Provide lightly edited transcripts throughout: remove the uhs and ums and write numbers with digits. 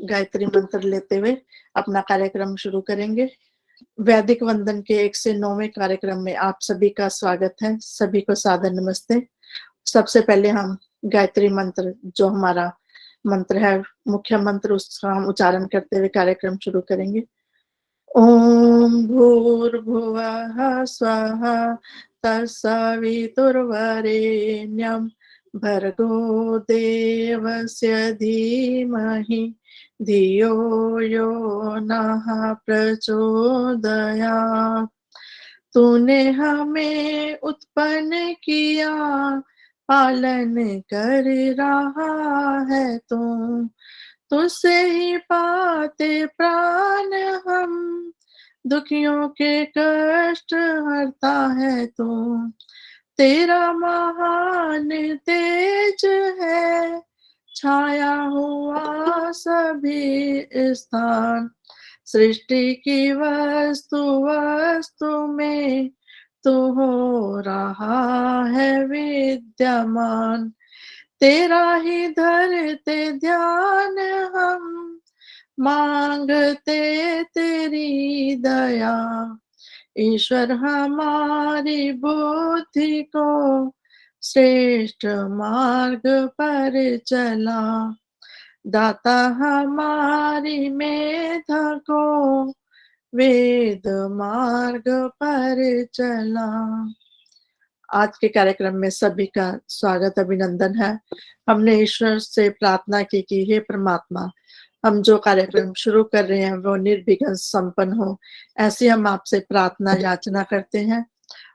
गायत्री मंत्र लेते हुए अपना कार्यक्रम शुरू करेंगे। वैदिक वंदन के 1 से 9वें कार्यक्रम में आप सभी का स्वागत है। सभी को सादर नमस्ते। सबसे पहले हम गायत्री मंत्र, जो हमारा मंत्र है, मुख्य मंत्र, उसका हम उच्चारण करते हुए कार्यक्रम शुरू करेंगे। ओम भूर्भुवः स्वः तत्सवितुर्वरेण्यं भर्गो देवस्य धीमहि धियो यो नः प्रचोदयात्। तूने हमें उत्पन्न किया, पालन कर रहा है तू, तुझसे ही पाते प्राण हम, दुखियों के कष्ट हरता है तू। तेरा महान तेज है, छाया हुआ सभी स्थान, सृष्टि की वस्तु वस्तु में तू हो रहा है विद्यमान। तेरा ही धरते ध्यान हम, मांगते तेरी दया। ईश्वर हमारी बुद्धि को श्रेष्ठ मार्ग पर चला, दाता हमारी मेधा को वेद मार्ग पर चला। आज के कार्यक्रम में सभी का स्वागत, अभिनंदन है। हमने ईश्वर से प्रार्थना की कि हे परमात्मा, हम जो कार्यक्रम शुरू कर रहे हैं वो निर्विघ्न संपन्न हो, ऐसी हम आपसे प्रार्थना याचना करते हैं।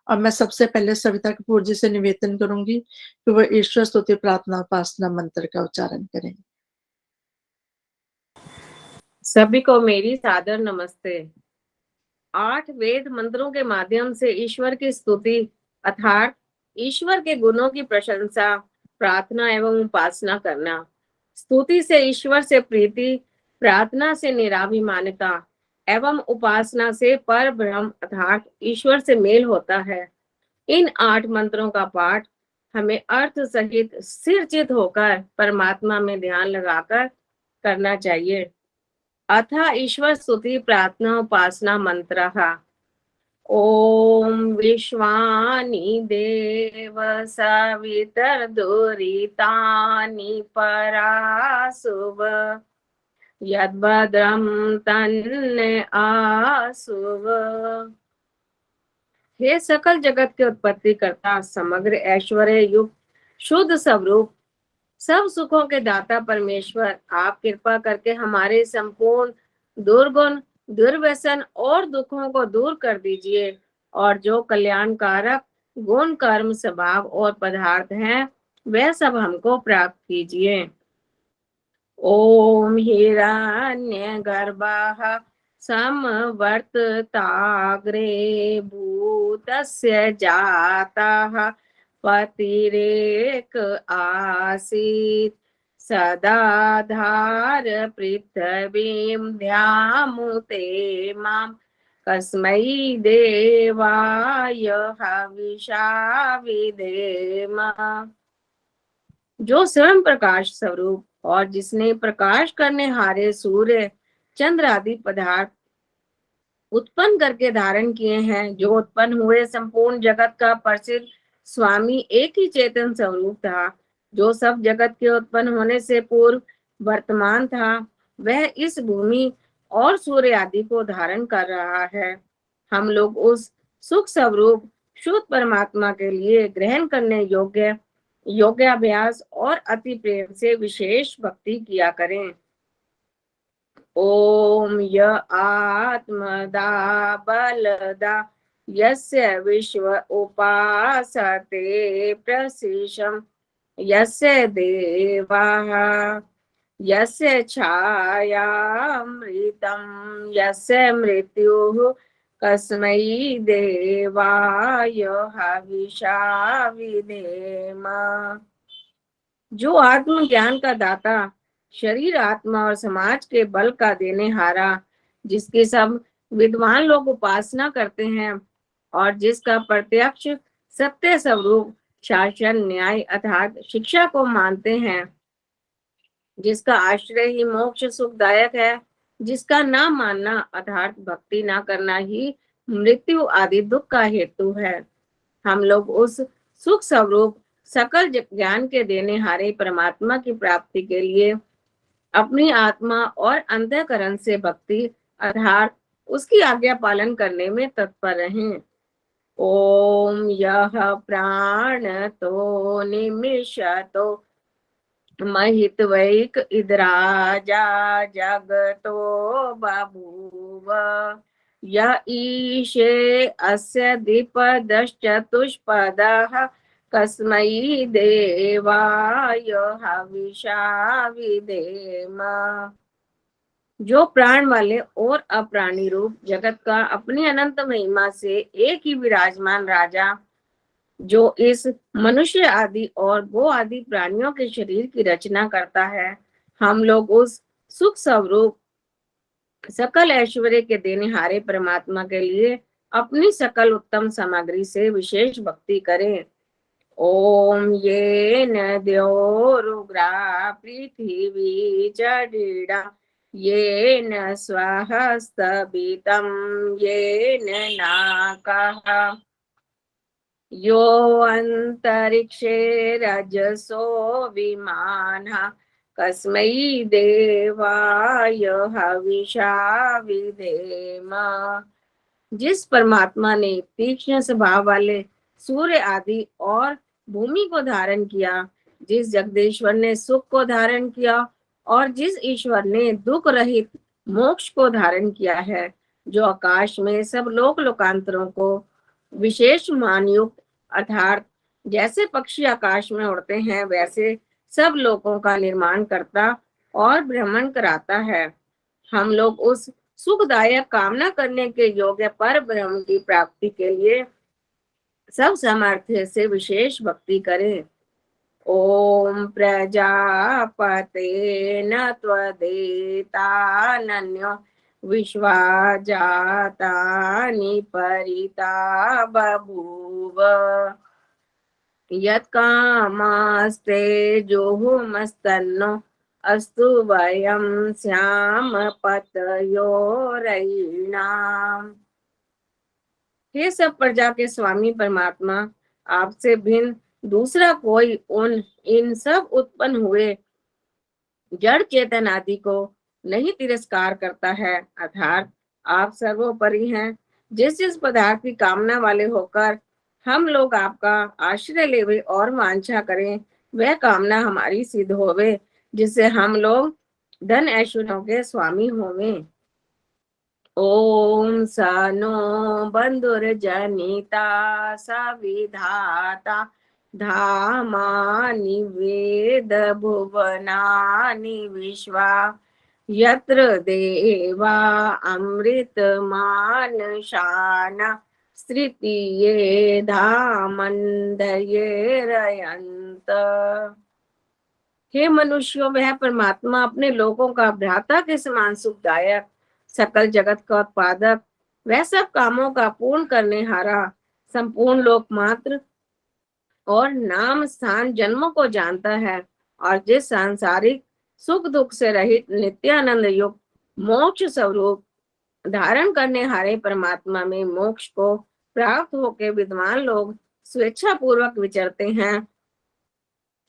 और मैं सबसे पहले सविता कपूर जी से निवेदन करूंगी कि वो ईश्वर स्तुति प्रार्थना उपासना मंत्र का उच्चारण करेंगे। सभी को मेरी सादर नमस्ते। 8 वेद मंत्रों के माध्यम से ईश्वर की स्तुति अर्थात ईश्वर के गुणों की प्रशंसा, प्रार्थना एवं उपासना करना। स्तुति से ईश्वर से प्रीति, प्रार्थना से निराभिमानता एवं उपासना से पर ब्रह्म अर्थात ईश्वर से मेल होता है। इन 8 मंत्रों का पाठ हमें अर्थ सहित स्थिरचित होकर परमात्मा में ध्यान लगाकर करना चाहिए। अथ ईश्वर स्तुति प्रार्थना उपासना मंत्र। ओम विश्वानि देव सवितर्दुरितानि परासुव, यद्भद्रं तन्ने आसुव। हे सकल जगत के उत्पत्ति करता, समग्र ऐश्वर्य युक्त शुद्ध स्वरूप, सब सुखों के दाता परमेश्वर, आप कृपा करके हमारे संपूर्ण दुर्गुण, दुर्व्यसन और दुखों को दूर कर दीजिए, और जो कल्याणकारक गुण, कर्म, स्वभाव और पदार्थ हैं वह सब हमको प्राप्त कीजिए। ओम हिरण्य गर्भः समवर्तताग्रे भूतस्य जातः पतिरेक आसीत्, सदाधार पृथ्वीं ध्यामुते मां, कस्मै देवाय हविषा विधेम। जो स्वयं प्रकाश स्वरूप और जिसने प्रकाश करने हारे सूर्य, चंद्र आदि पदार्थ उत्पन्न करके धारण किए हैं, जो उत्पन्न हुए संपूर्ण जगत का प्रसिद्ध स्वामी एक ही चेतन स्वरूप था, जो सब जगत के उत्पन्न होने से पूर्व वर्तमान था, वह इस भूमि और सूर्य आदि को धारण कर रहा है। हम लोग उस सुख स्वरूप शुद्ध परमात्मा के लिए ग्रहण करने योग्य योग्याभ्यास और अति प्रेम से विशेष भक्ति किया करें। ओम य आत्मदा बलदा यस्य विश्व उपासते प्रसिशम, यस्य देवाः यस्य छायामृतं यस्य मृत्युः, कस्मै देवाय हविषा विधेम। जो आत्मज्ञान का दाता, शरीर, आत्मा और समाज के बल का देने हारा, जिसके सब विद्वान लोग उपासना करते हैं और जिसका प्रत्यक्ष सत्य स्वरूप शासन, न्याय अर्थात शिक्षा को मानते हैं, जिसका आश्रय ही मोक्ष सुखदायक है, जिसका ना मानना अर्थात भक्ति ना करना ही मृत्यु आदि दुख का हेतु है। हम लोग उस सुख स्वरूप सकल ज्ञान के देने हारे परमात्मा की प्राप्ति के लिए अपनी आत्मा और अंतःकरण से भक्ति अर्थात उसकी आज्ञा पालन करने में तत्पर रहें। ओम यह प्राण तो निमिषतो महित्वैक इद्राजा जगतो बभूव य ईशे अस्य द्विपदश्चतुष्पदः कस्मै देवाय हविषा विधेम। जो प्राण वाले और अप्राणी रूप जगत का अपनी अनंत महिमा से एक ही विराजमान राजा, जो इस मनुष्य आदि और गो आदि प्राणियों के शरीर की रचना करता है, हम लोग उस सुख स्वरूप सकल ऐश्वर्य के देने हारे परमात्मा के लिए अपनी सकल उत्तम सामग्री से विशेष भक्ति करें। ओम ये नद्योरुग्रा पृथिवी जडिड़ा ये न स्वहस्तभितं ये न नाकः यो अंतरिक्षे रजसो विमानः कस्मै देवाय हविषा विधेम। जिस परमात्मा ने तीक्ष्ण स्वभाव वाले सूर्य आदि और भूमि को धारण किया, जिस जगदीश्वर ने सुख को धारण किया और जिस ईश्वर ने दुख रहित मोक्ष को धारण किया है, जो आकाश में सब लोक लोकांतरों को विशेष मान युक्त अर्थात जैसे पक्षी आकाश में उड़ते हैं वैसे सब लोगों का निर्माण करता और भ्रमण कराता है, हम लोग उस सुखदायक कामना करने के योग्य पर ब्रह्म की प्राप्ति के लिए सब सामर्थ्य से विशेष भक्ति करें। ओम प्रजापते न त्वदेतानन्यो विश्वा जातानि परिता बभूव यत्कामास्ते जोहुमस्तन्नो अस्तु वयं श्याम पतयोरयिणाम। हे सब प्रजा के स्वामी परमात्मा, आपसे भिन्न दूसरा कोई उन इन सब उत्पन्न हुए जड़ चेतन आदि को नहीं तिरस्कार करता है, अर्थात आप सर्वोपरि हैं। जिस जिस पदार्थ की कामना वाले होकर हम लोग आपका आश्रय लेवे और वांछा करें, वह कामना हमारी सिद्ध होवे, जिससे हम लोग धन ऐश्वर्यों के स्वामी होवे। ओम सनो बंधुर्जनिता सविधाता धामानि वेद भुवनानि विश्वा यत्र देवा अमृत मानशाना स्त्रितीये धामंदये रयंत। हे मनुष्यों, वह परमात्मा अपने लोगों का भ्राता के समान सुखदायक, सकल जगत का उत्पादक, वह सब कामों का पूर्ण करने हारा, संपूर्ण लोक मात्र और नाम स्थान जन्मों को जानता है, और जिस सांसारिक सुख दुख से रहित नित्यानंद युक्त मोक्ष स्वरूप धारण करने हारे परमात्मा में मोक्ष को प्राप्त होकर विद्वान लोग स्वेच्छा पूर्वक विचरते हैं,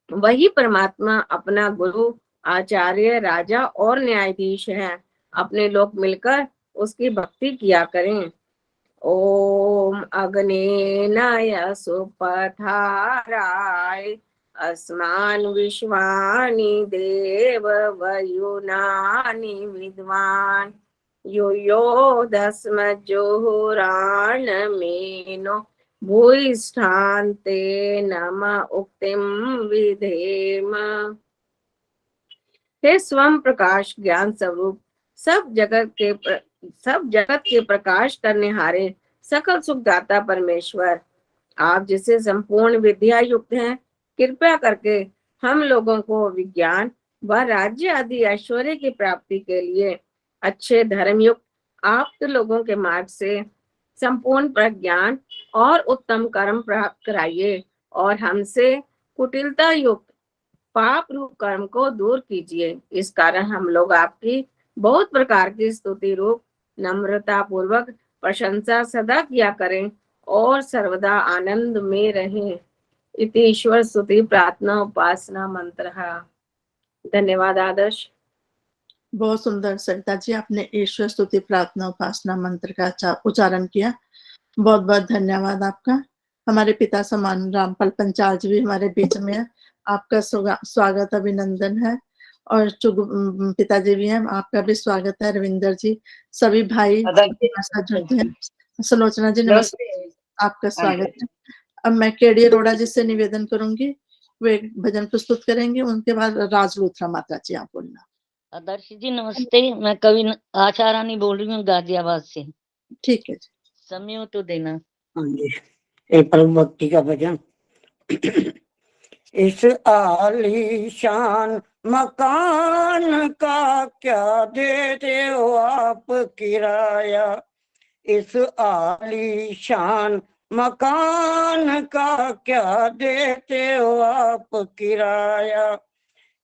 वही परमात्मा अपना गुरु, आचार्य, राजा और न्यायाधीश है। अपने लोग मिलकर उसकी भक्ति किया करें। ओम अग्नेनाय सुपथाराय अस्मान विश्वानि देव वयुनानि विद्वान यो यो दस्मज्जोहुराण मेनो भूयिष्ठान्ते नम उक्तिम विधेम। हे स्वयं प्रकाश ज्ञान स्वरूप सब जगत के प्रकाश करने हारे सकल सुखदाता परमेश्वर, आप जिससे संपूर्ण विद्या युक्त हैं, कृपया करके हम लोगों को विज्ञान व राज्य आदि ऐश्वर्य की प्राप्ति के लिए अच्छे धर्मयुक्त आप्त लोगों के मार्ग से संपूर्ण प्रज्ञान और उत्तम कर्म प्राप्त कराइए, और हमसे कुटिलता युक्त पाप रूप कर्म को दूर कीजिए। इस कारण हम लोग आपकी बहुत प्रकार की स्तुति रूप नम्रता पूर्वक प्रशंसा सदा किया करें और सर्वदा आनंद में रहें। इति ईश्वर स्तुति प्रार्थना उपासना मंत्र। धन्यवाद आदर्श। बहुत सुंदर सरिता जी, आपने ईश्वर स्तुति प्रार्थना उपासना मंत्र का उच्चारण किया। बहुत बहुत धन्यवाद आपका। हमारे पिता समान रामपाल पंचाल जी भी हमारे बीच में है। आपका स्वागत अभिनंदन है। और पिताजी भी हैं, आपका भी स्वागत है। रविंदर जी, सभी भाई हमारे साथ जुड़ते हैं। सुलोचना जी नमस्ते, आपका स्वागत है। अब मैं केडी अरोड़ा जी से निवेदन करूंगी, वे भजन प्रस्तुत करेंगे। उनके बाद राज लूथरा माता जी आप बोलना। आदर्श जी नमस्ते, मैं कवि आशा रानी बोल रही हूँ गाजियाबाद से। ठीक है जी, समय हो तो देना। हाँ जी, एक परम भक्ति का भजन। इस आलीशान मकान का क्या देते हो आप किराया, इस आलीशान मकान का क्या देते हो आप किराया,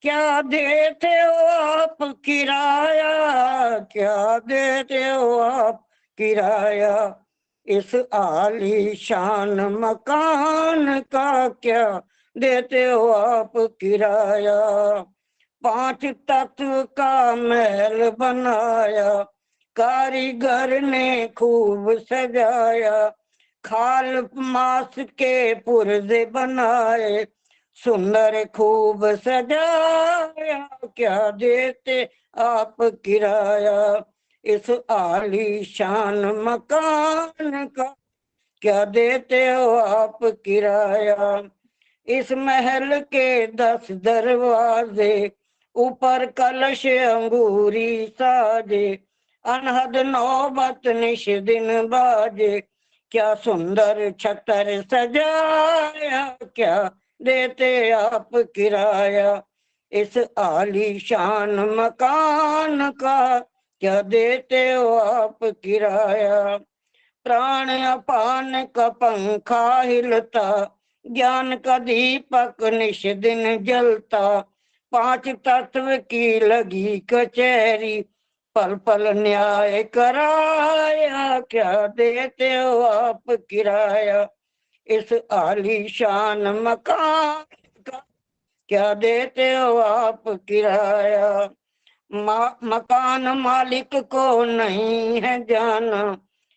क्या देते हो आप किराया, क्या देते हो आप किराया, इस आलीशान मकान का क्या देते हो आप किराया, 5 तत्व का महल बनाया, कारीगर ने खूब सजाया, खाल मास के पुर्जे बनाए, सुंदर खूब सजाया, क्या देते आप किराया, इस आलीशान मकान का क्या देते हो आप किराया, इस महल के 10 दरवाजे, ऊपर कलश अंगूरी साजे, अनहद नौबत निश दिन बाजे, क्या सुंदर छतर सजाया, क्या देते आप किराया, इस आलीशान मकान का क्या देते हो आप किराया, प्राण अपान का पंखा हिलता, ज्ञान का दीपक निश दिन जलता, 5 तत्व की लगी कचहरी, पल पल न्याय कराया, क्या देते हो आप किराया, इस आलीशान मकान का क्या देते हो आप किराया, मकान मालिक को नहीं है जाना,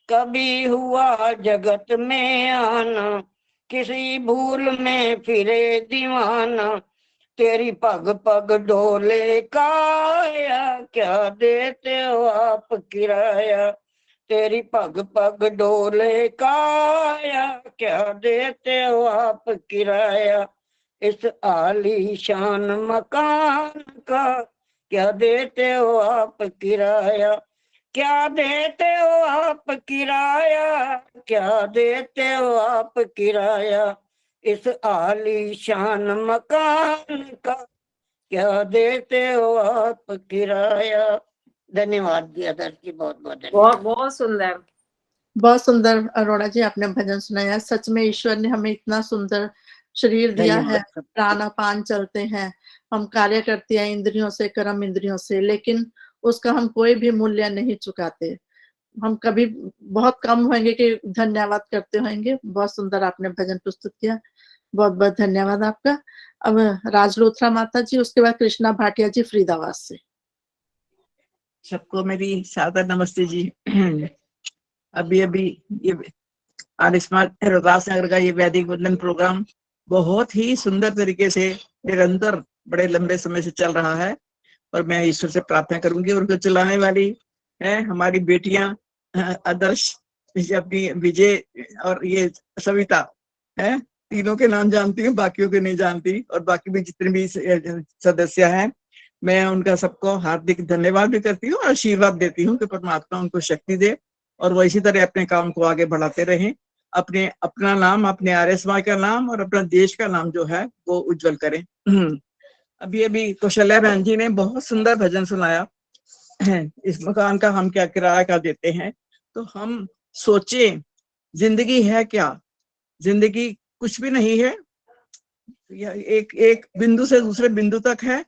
कभी हुआ जगत में आना, किसी भूल में फिरे दीवाना, तेरी पग पग डोले काया, क्या देते हो आप किराया, तेरी पग पग डोले काया, क्या देते हो आप किराया, इस आलीशान मकान का क्या देते हो आप किराया, क्या देते हो आप किराया, क्या देते हो आप किराया, इस आलीशान मकान का क्या देते हो आप किराया। धन्यवाद जी आदर्श जी, बहुत बहुत धन्यवाद। बहुत सुंदर। बहुत सुंदर अरोड़ा जी आपने भजन सुनाया। सच में ईश्वर ने हमें इतना सुंदर शरीर दिया है, प्राण अपान चलते हैं, हम कार्य करते हैं इंद्रियों से, कर्म इंद्रियों से, लेकिन उसका हम कोई भी मूल्य नहीं चुकाते। हम कभी बहुत कम होंगे कि धन्यवाद करते होंगे। बहुत सुंदर आपने भजन प्रस्तुत किया, बहुत बहुत धन्यवाद आपका। अब राज लूथरा माता जी, उसके बाद कृष्णा भाटिया जी फरीदाबाद से। सबको मेरी सादर नमस्ते जी। अभी ये उल्लासनगर का ये वैदिक वंदन प्रोग्राम बहुत ही सुंदर तरीके से निरंतर बड़े लंबे समय से चल रहा है, और मैं ईश्वर से प्रार्थना करूंगी। उनको चलाने वाली है हमारी बेटियां आदर्श, अपनी विजय और ये सविता है, तीनों के नाम जानती हूँ, बाकियों के नहीं जानती। और बाकी भी जितने भी सदस्य हैं, मैं उनका सबको हार्दिक धन्यवाद भी करती हूँ और आशीर्वाद देती हूँ कि परमात्मा उनको शक्ति दे और वो इसी तरह अपने काम को आगे बढ़ाते रहें, अपना नाम, अपने आर्य समाज का नाम और अपना देश का नाम जो है वो उज्जवल करें। अभी कौशल्या बहन जी ने बहुत सुंदर भजन सुनाया। इस मकान का हम क्या किराया का देते हैं, तो हम सोचे जिंदगी है क्या, जिंदगी कुछ भी नहीं है। यह एक एक बिंदु से दूसरे बिंदु तक है,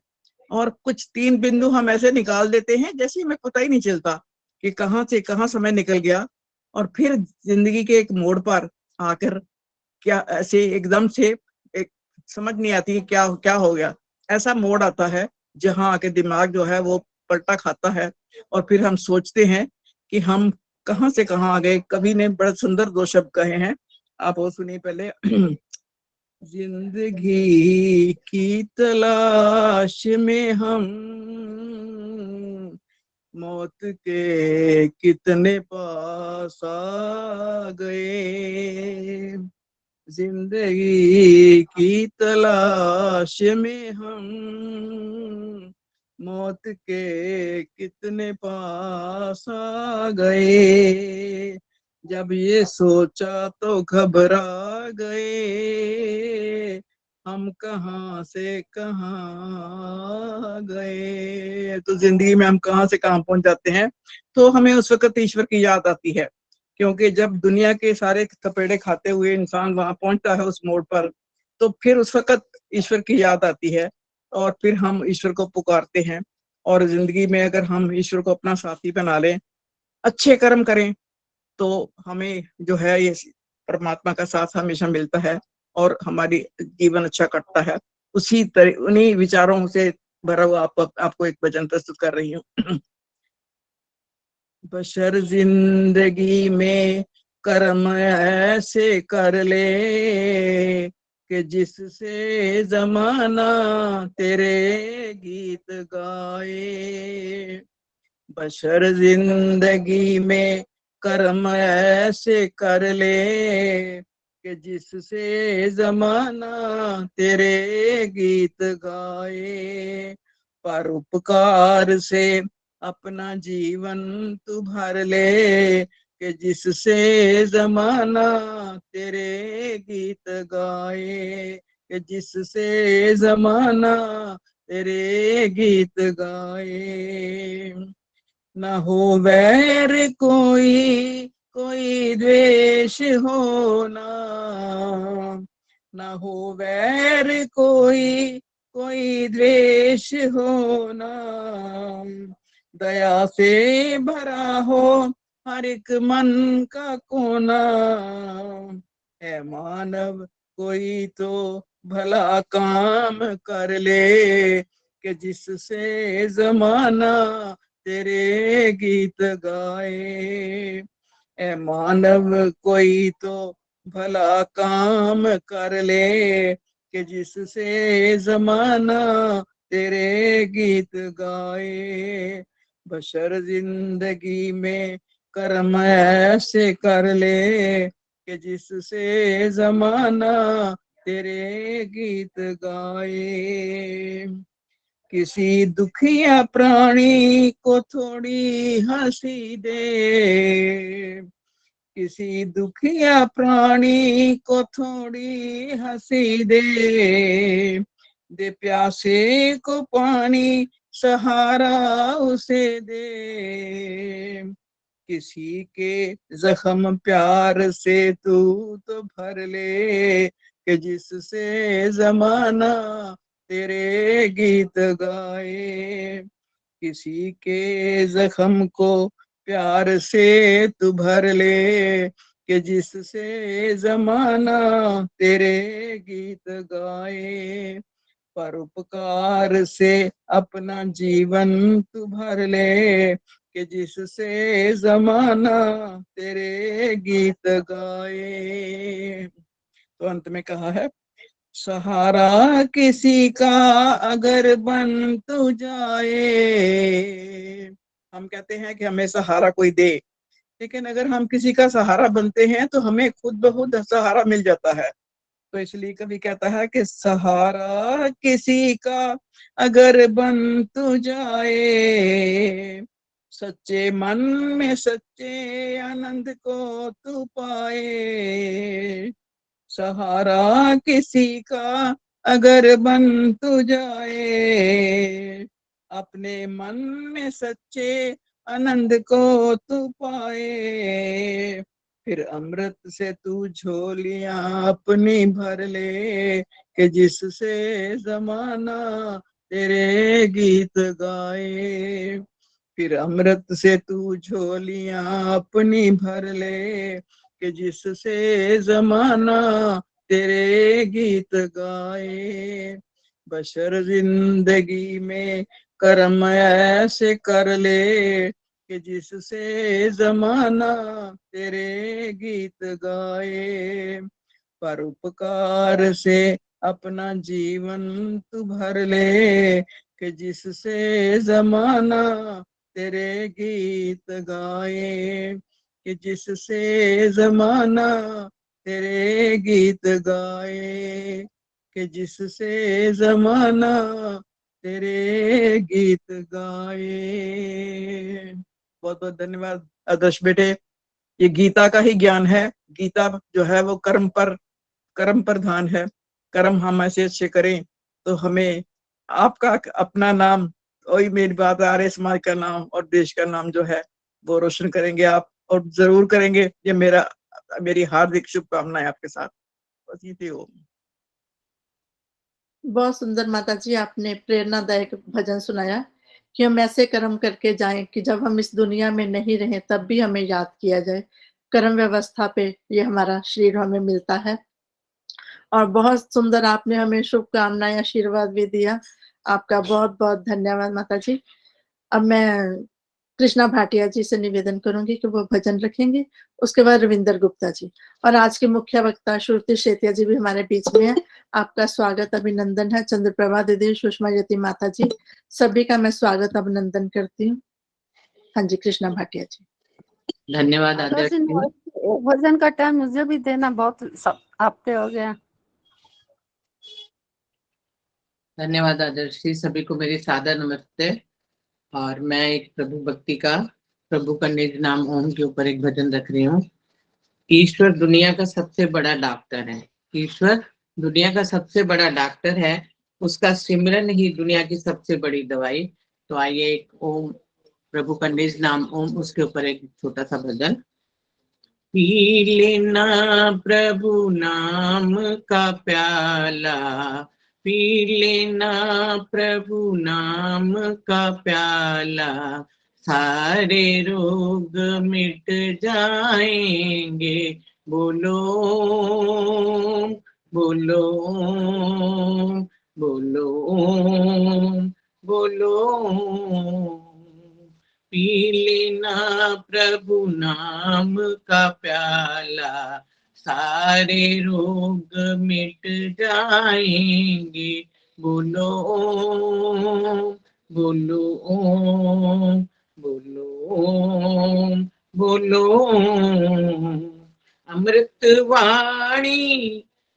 और कुछ 3 बिंदु हम ऐसे निकाल देते हैं जैसे हमें पता ही नहीं चलता कि कहाँ से कहाँ समय निकल गया, और फिर जिंदगी के एक मोड़ पर आकर क्या ऐसे एकदम से एक समझ नहीं आती क्या क्या हो गया। ऐसा मोड़ आता है जहाँ आके दिमाग जो है वो पलटा खाता है, और फिर हम सोचते हैं कि हम कहाँ से कहाँ आ गए। कवि ने बड़े सुंदर 2 शब्द कहे हैं, आप वो सुनिए पहले। जिंदगी की तलाश में हम मौत के कितने पास आ गए। जिंदगी की तलाश में हम मौत के कितने पास आ गए। जब ये सोचा तो घबरा गए, हम कहाँ से कहाँ गए। तो जिंदगी में हम कहाँ से कहाँ पहुंच जाते हैं, तो हमें उस वक्त ईश्वर की याद आती है, क्योंकि जब दुनिया के सारे थपेड़े खाते हुए इंसान वहां पहुंचता है उस मोड़ पर, तो फिर उस वक्त ईश्वर की याद आती है, और फिर हम ईश्वर को पुकारते हैं। और जिंदगी में अगर हम ईश्वर को अपना साथी बना लें, अच्छे कर्म करें, तो हमें जो है ये परमात्मा का साथ हमेशा मिलता है, और हमारी जीवन अच्छा कटता है। उन्हीं विचारों से भरा हुआ आपको एक भजन प्रस्तुत कर रही हूँ। बशर जिंदगी में कर्म ऐसे कर ले कि जिससे जमाना तेरे गीत गाए। बशर जिंदगी में कर्म ऐसे कर ले कि जिससे जमाना तेरे गीत गाए। परोपकार से अपना जीवन तू भर ले कि जिससे जमाना तेरे गीत गाए। कि जिससे जमाना तेरे गीत गाए। न हो वैर कोई कोई द्वेष होना, न हो वैर कोई कोई द्वेष होना। दया से भरा हो हर एक मन का कोना। है मानव कोई तो भला काम कर ले कि जिससे जमाना तेरे गीत गाए। ए मानव कोई तो भला काम कर ले कि जिससे जमाना तेरे गीत गाए। बशर जिंदगी में कर्म ऐसे कर ले कि जिससे जमाना तेरे गीत गाए। किसी दुखिया प्राणी को थोड़ी हंसी दे, किसी दुखिया प्राणी को थोड़ी हंसी दे। दे प्यासे को पानी सहारा उसे दे। किसी के जख्म प्यार से तू तो भर ले कि जिससे जमाना तेरे गीत गाए। किसी के जख्म को प्यार से तू भर ले कि जिससे जमाना तेरे गीत गाए। परोपकार से अपना जीवन तू भर ले कि जिससे जमाना तेरे गीत गाए। तो अंत में कहा है, सहारा किसी का अगर बन तू जाए। हम कहते हैं कि हमें सहारा कोई दे, लेकिन अगर हम किसी का सहारा बनते हैं तो हमें खुद ब खुद सहारा मिल जाता है। तो इसलिए कभी कहता है कि सहारा किसी का अगर बन तू जाए। सच्चे मन में सच्चे आनंद को तू पाए। सहारा किसी का अगर बन तू जाए। अपने मन में सच्चे आनंद को तू पाए। फिर अमृत से तू झोलियां अपनी भर ले कि जिससे जमाना तेरे गीत गाए। फिर अमृत से तू झोलियां अपनी भर ले, कि जिससे जमाना तेरे गीत गाए। बशर जिंदगी में कर्म ऐसे कर ले, कि जिससे जमाना तेरे गीत गाए। परोपकार से अपना जीवन तू भर ले, कि जिससे जमाना तेरे गीत गाए। कि जिससे जमाना तेरे गीत गाए। कि जिससे जमाना तेरे गीत गाए। बहुत बहुत धन्यवाद आदर्श बेटे। ये गीता का ही ज्ञान है। गीता जो है वो कर्म प्रधान है। कर्म हम ऐसे अच्छे करें तो हमें आपका अपना नाम, वही मेरी बात, आर्य समाज का नाम और देश का नाम जो है वो रोशन करेंगे आप, और जरूर करेंगे। ये मेरी हार्दिक शुभकामनाएं आपके साथ। बस ये थी। बहुत सुंदर माता जी, आपने प्रेरणादायक भजन सुनाया कि हम ऐसे कर्म करके जाएं कि जब हम इस दुनिया में नहीं रहें तब भी हमें याद किया जाए। कर्म व्यवस्था पे ये हमारा शरीर हमें मिलता है। और बहुत सुंदर आपने हमें शुभकामनाएं, आशीर्वाद भी दिया। आपका बहुत बहुत धन्यवाद माता जी। अब मैं कृष्णा भाटिया जी से निवेदन करूंगी कि वो भजन रखेंगे, उसके बाद रविंदर गुप्ता जी, और आज के मुख्य वक्ता श्रुति शेतिया जी भी हमारे बीच में है। आपका स्वागत, अभिनंदन है। चंद्रप्रभा दीदी, सुषमा यति माता जी, सभी का मैं स्वागत अभिनंदन करती हूँ। हाँ जी, कृष्णा भाटिया जी। धन्यवाद आदर्श जी। भजन का टाइम मुझे भी देना, बहुत सब आपके हो गया। धन्यवाद आदर्श जी। सभी को मेरी सादर नमस्ते। और मैं एक प्रभु का निज नाम ओम के ऊपर एक भजन रख रही हूँ। ईश्वर दुनिया का सबसे बड़ा डॉक्टर है। ईश्वर दुनिया का सबसे बड़ा डॉक्टर है, उसका सिमरन ही दुनिया की सबसे बड़ी दवाई। तो आइए एक ओम, प्रभु का निज नाम ओम, उसके ऊपर एक छोटा सा भजन। पी लेना प्रभु नाम का प्याला, पी लेना प्रभु नाम का प्याला, सारे रोग मिट जाएंगे। बोलो बोलो बोलो बोलो। पी लेना प्रभु नाम का प्याला, सारे रोग मिट जाएंगे। बोलो बोलो बोलो बोलो। अमृतवाणी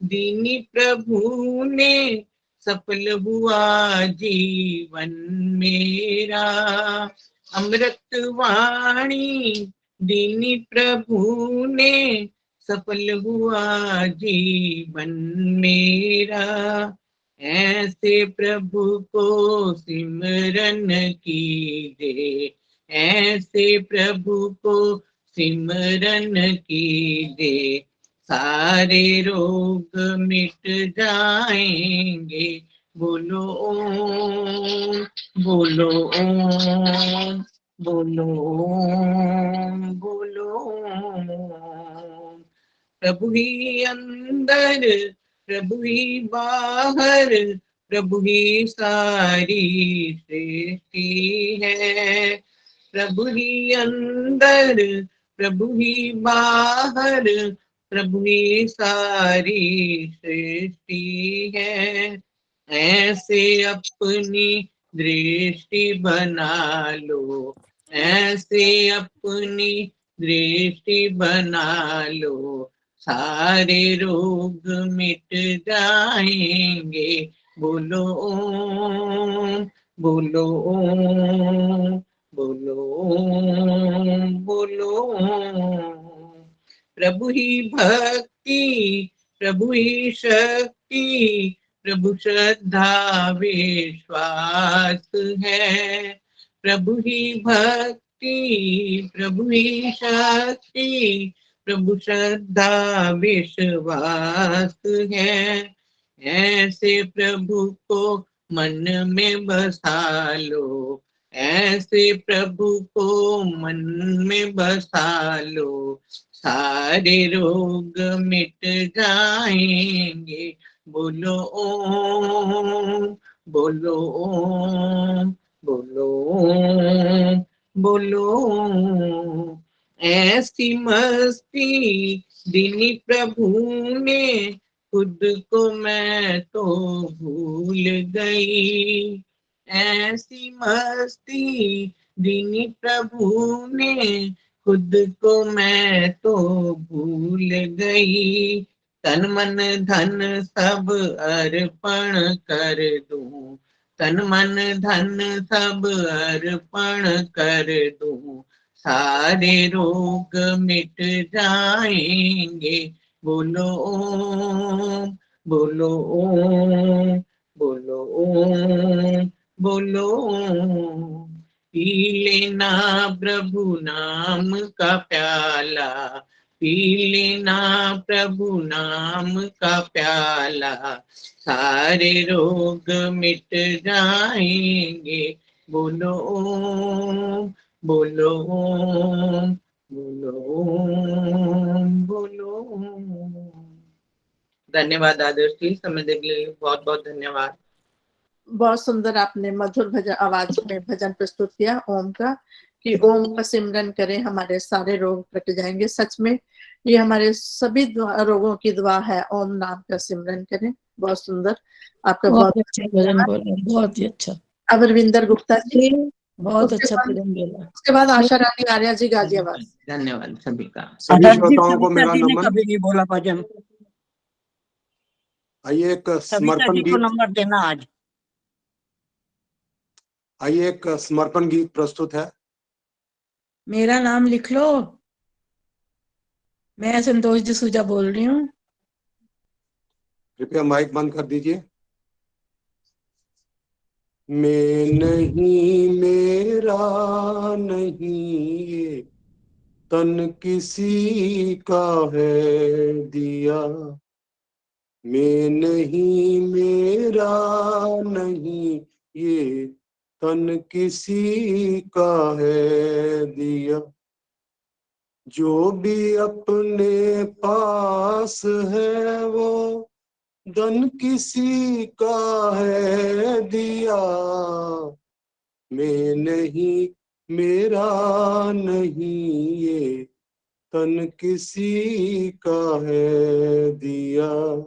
दीनी प्रभु ने, सफल हुआ जीवन मेरा। अमृतवाणी दीनी प्रभु ने, सफल हुआ जीवन मेरा। ऐसे प्रभु को सिमरन कीजे, ऐसे प्रभु को सिमरन कीजे, सारे रोग मिट जाएंगे। बोलो ओम बोलो ओम बोलो ओम बोलो ओम। प्रभु ही अंदर प्रभु ही बाहर, प्रभु ही सारी सृष्टि है। प्रभु ही अंदर प्रभु ही बाहर, प्रभु ही सारी सृष्टि है। ऐसे अपनी दृष्टि बना लो, ऐसे अपनी दृष्टि बना लो, सारे रोग मिट जाएंगे। बोलो ओम बोलो ओम बोलो ओम बोलो ओम। प्रभु ही भक्ति प्रभु ही शक्ति, प्रभु श्रद्धा विश्वास है। प्रभु ही भक्ति प्रभु ही शक्ति, प्रभु श्रद्धा विश्वास है। ऐसे प्रभु को मन में बसा लो, ऐसे प्रभु को मन में बसा लो, सारे रोग मिट जाएंगे। बोलो ओम, बोलो ओम, बोलो ओम, बोलो ओम। ऐसी मस्ती दीनी प्रभु ने, खुद को मैं तो भूल गई। ऐसी मस्ती दीनी प्रभु ने, खुद को मैं तो भूल गई। तन मन धन सब अर्पण कर दूं, तन मन धन सब अर्पण कर दूं, सारे रोग मिट जाएंगे। बोलो ओम, बोलो ओम, बोलो ओम, बोलो ओम। पी लेना प्रभु नाम का प्याला, पी लेना प्रभु नाम का प्याला, सारे रोग मिट जाएंगे। बोलो ओम, बोलो ओम, बोलो ओम, बोलो ओम। धन्यवाद आदर्श जी, समय देने के लिए बहुत बहुत धन्यवाद। बहुत सुंदर आपने मधुर भजन आवाज में भजन प्रस्तुत किया ओम का, कि ओम का सिमरन करें हमारे सारे रोग कट जाएंगे। सच में ये हमारे सभी रोगों की दुआ है, ओम नाम का सिमरन करें। बहुत सुंदर, आपका बहुत अच्छा भजन बोला, बहुत ही अच्छा। अब रविंदर गुप्ता जी, बहुत उसके अच्छा बाद- भजन बोला। उसके बाद आशा रानी आर्या जी गाजियाबाद। धन्यवाद सभी का। सभी श्रोताओं को मेरा नमन। कभी नहीं बोला भजन, आइए एक सविता समर्पण जी को गीत, नंबर देना आज। आइए एक समर्पण गीत प्रस्तुत है। मेरा नाम लिख लो, मैं संतोष जसूजा बोल रही हूँ। कृपया माइक बंद कर दीजिए। मैं नहीं, मेरा नहीं, ये तन किसी का है दिया। मैं नहीं, मेरा नहीं, ये तन किसी का है दिया। जो भी अपने पास है वो धन किसी का है दिया। मैं नहीं, मेरा नहीं, ये तन किसी का है दिया।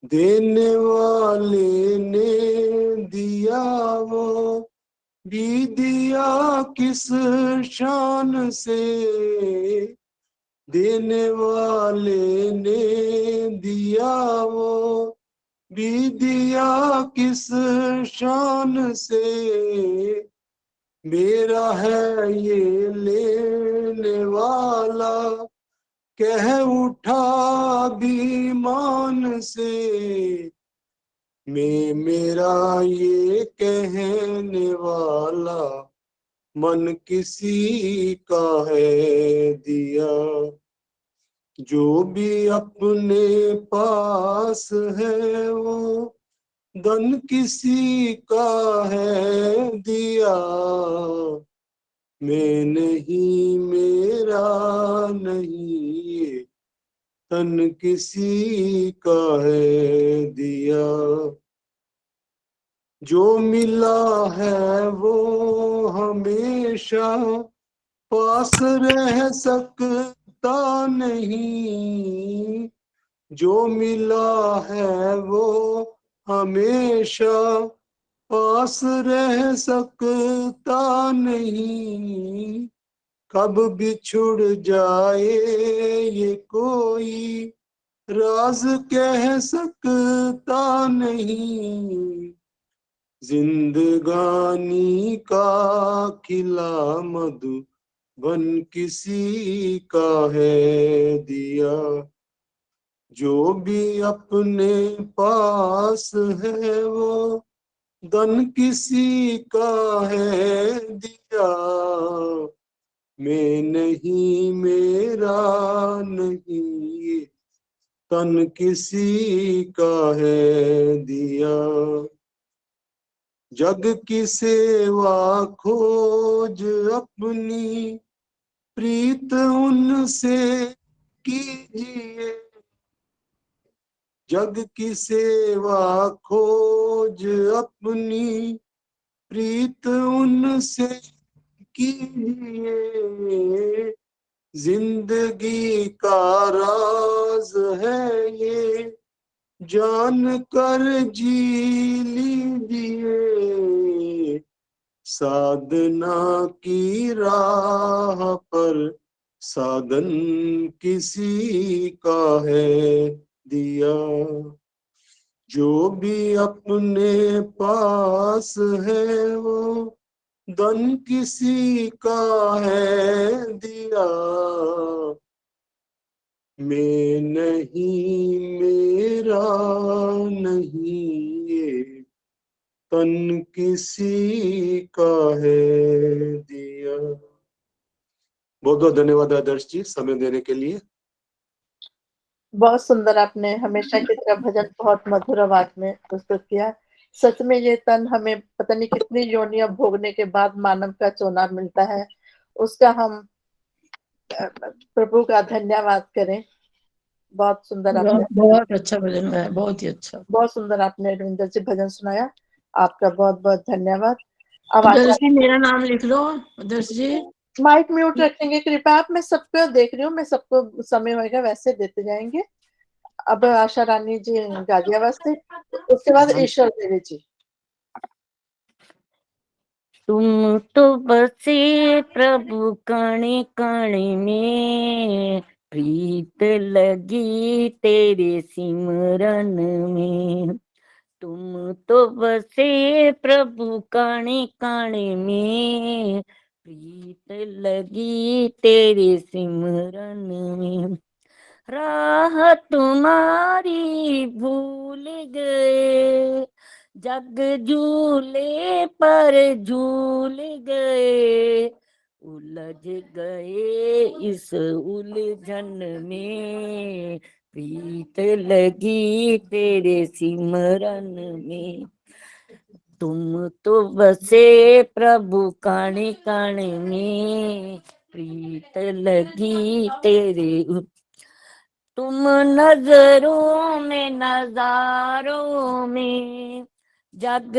देने वाले ने दिया वो भी दिया किस शान से, देने वाले ने दिया वो भी दिया किस शान से। मेरा है ये लेने वाला, कह उठा अभिमान से। मैं मेरा ये कहने वाला, मन किसी का है दिया। जो भी अपने पास है वो धन किसी का है दिया। मैं नहीं, मेरा नहीं, ये तन किसी का है दिया। जो मिला है वो हमेशा पास रह सकता नहीं। जो मिला है वो हमेशा पास रह सकता नहीं। कब बिछुड़ जाए ये कोई राज कह सकता नहीं। जिंदगानी का खिला मधुबन किसी का है दिया। जो भी अपने पास है वो धन किसी का है दिया। मैं नहीं, मेरा नहीं, ये तन किसी का है दिया। जग की सेवा खोज अपनी, प्रीत उनसे कीजिए। जग की सेवा खोज अपनी, प्रीत उनसे कीजिए। जिंदगी का राज है ये, जान कर जी लीजिए। साधना की राह पर साधन किसी का है दिया। जो भी अपने पास है वो धन किसी का है दिया। मैं नहीं मेरा नहीं ये तन किसी का है दिया। बहुत बहुत धन्यवाद आदर्श जी समय देने के लिए। बहुत सुंदर आपने हमेशा की तरह भजन बहुत मधुर आवाज में प्रस्तुत किया। सच में ये तन हमें पता नहीं कितनी योनियां भोगने के बाद मानव का चोना मिलता है, उसका हम प्रभु का धन्यवाद करें। बहुत सुंदर आपने बहुत अच्छा भजन गाया, बहुत ही अच्छा। बहुत सुंदर आपने रविंदर जी भजन सुनाया। आपका बहुत बहुत धन्यवाद। अब आदर्श जी मेरा नाम लिख लो। आदर्श जी माइक म्यूट रखेंगे कृपया आप। मैं सबको देख रही हूँ, मैं सबको समय होएगा वैसे देते जाएंगे। अब आशा रानी जी गाजियाबाद से, उसके बाद ईश्वर देवी जी। तुम तो बसे प्रभु कण कण में, प्रीत लगी तेरे सिमरन में। तुम तो बसे प्रभु कण कण में, प्रीत लगी तेरे सिमरन में। राह तुम्हारी भूल गए, जग झूले पर झूल गए। उलझ गए इस उलझन में, प्रीत लगी तेरे सिमरन में। तुम तो बसे प्रभु कण कण में, प्रीत लगी तेरे। तुम नजरों में नजारों में जग,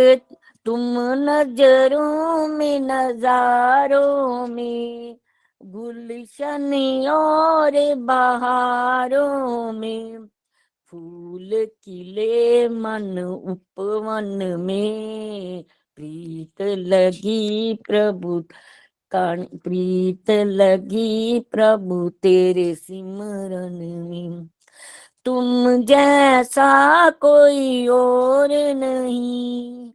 तुम नजरों में नजारों में, गुलशन और बहारों में। फूल खिले मन उपवन में, प्रीत लगी प्रभु प्रीत लगी प्रभु तेरे सिमरन में। तुम जैसा कोई और नहीं,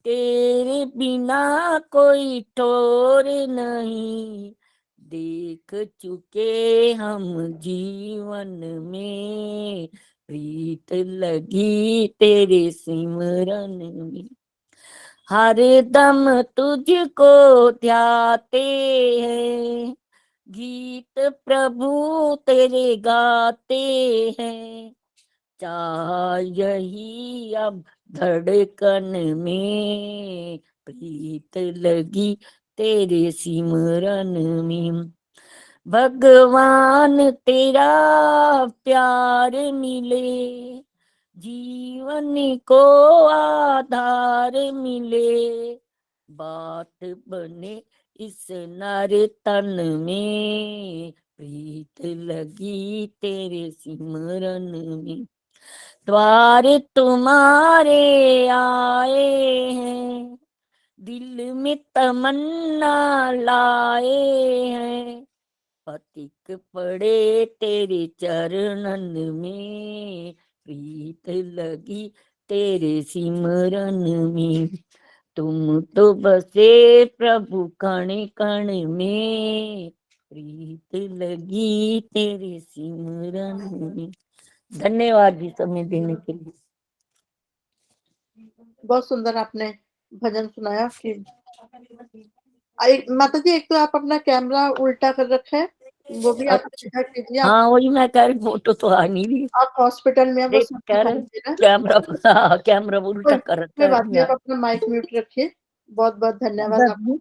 तेरे बिना कोई ठोर नहीं। देख चुके हम जीवन में, प्रीत लगी तेरे सिमरन में। हर दम तुझको ध्याते हैं, गीत प्रभु तेरे गाते हैं। चाह यही अब धड़कन में, प्रीत लगी तेरे सिमरन में। भगवान तेरा प्यार मिले, जीवन को आधार मिले। बात बने इस नर तन में, प्रीत लगी तेरे सिमरन में। द्वार तुम्हारे आए हैं, दिल में तमन्ना लाए हैं। पथिक पड़े तेरे चरणन में, प्रीत लगी तेरे सिमरन में। तुम तो बसे प्रभु कण कण में, प्रीत लगी तेरे सिमरन में। धन्यवाद जी समय देने के लिए। बहुत सुंदर आपने भजन सुनाया कि माता जी एक तो आप अपना कैमरा उल्टा कर रखा है, वो भी आप चेक कीजिए। आप हाँ वही मैं कह रही, फोटो तो आ नहीं रही। आप हॉस्पिटल में हैं, वो देख सब कह दिखाई रहे दे रहा है। कैमरा, कैमरा उल्टा कर रखा कोई है बात नहीं, यार। आप अपना माइक म्यूट रखिए। बहुत बहुत धन्यवाद आपको।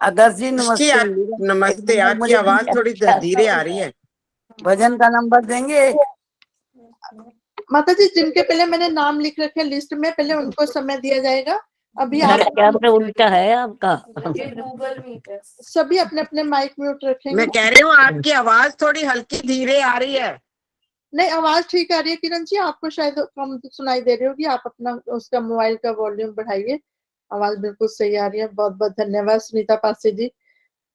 आदर्श जी नमस्ते। नमस्ते, आपकी आवाज थोड़ी धीरे आ रही है। भजन का नंबर देंगे? माता जी, जिनके पहले मैंने नाम लिख रखे लिस्ट में, पहले उनको समय दिया जाएगा। अभी यार आप कैमरा उल्टा है आपका। सभी अपने अपने माइक म्यूट रखेंगे। मैं कह रही हूँ आपकी आवाज थोड़ी हल्की धीरे आ रही है। नहीं, आवाज ठीक आ रही है किरण जी, आपको शायद कम सुनाई दे रही होगी। आप अपना उसका मोबाइल का वॉल्यूम बढ़ाइए, आवाज बिल्कुल सही आ रही है। बहुत बहुत धन्यवाद सुनीता पासी जी,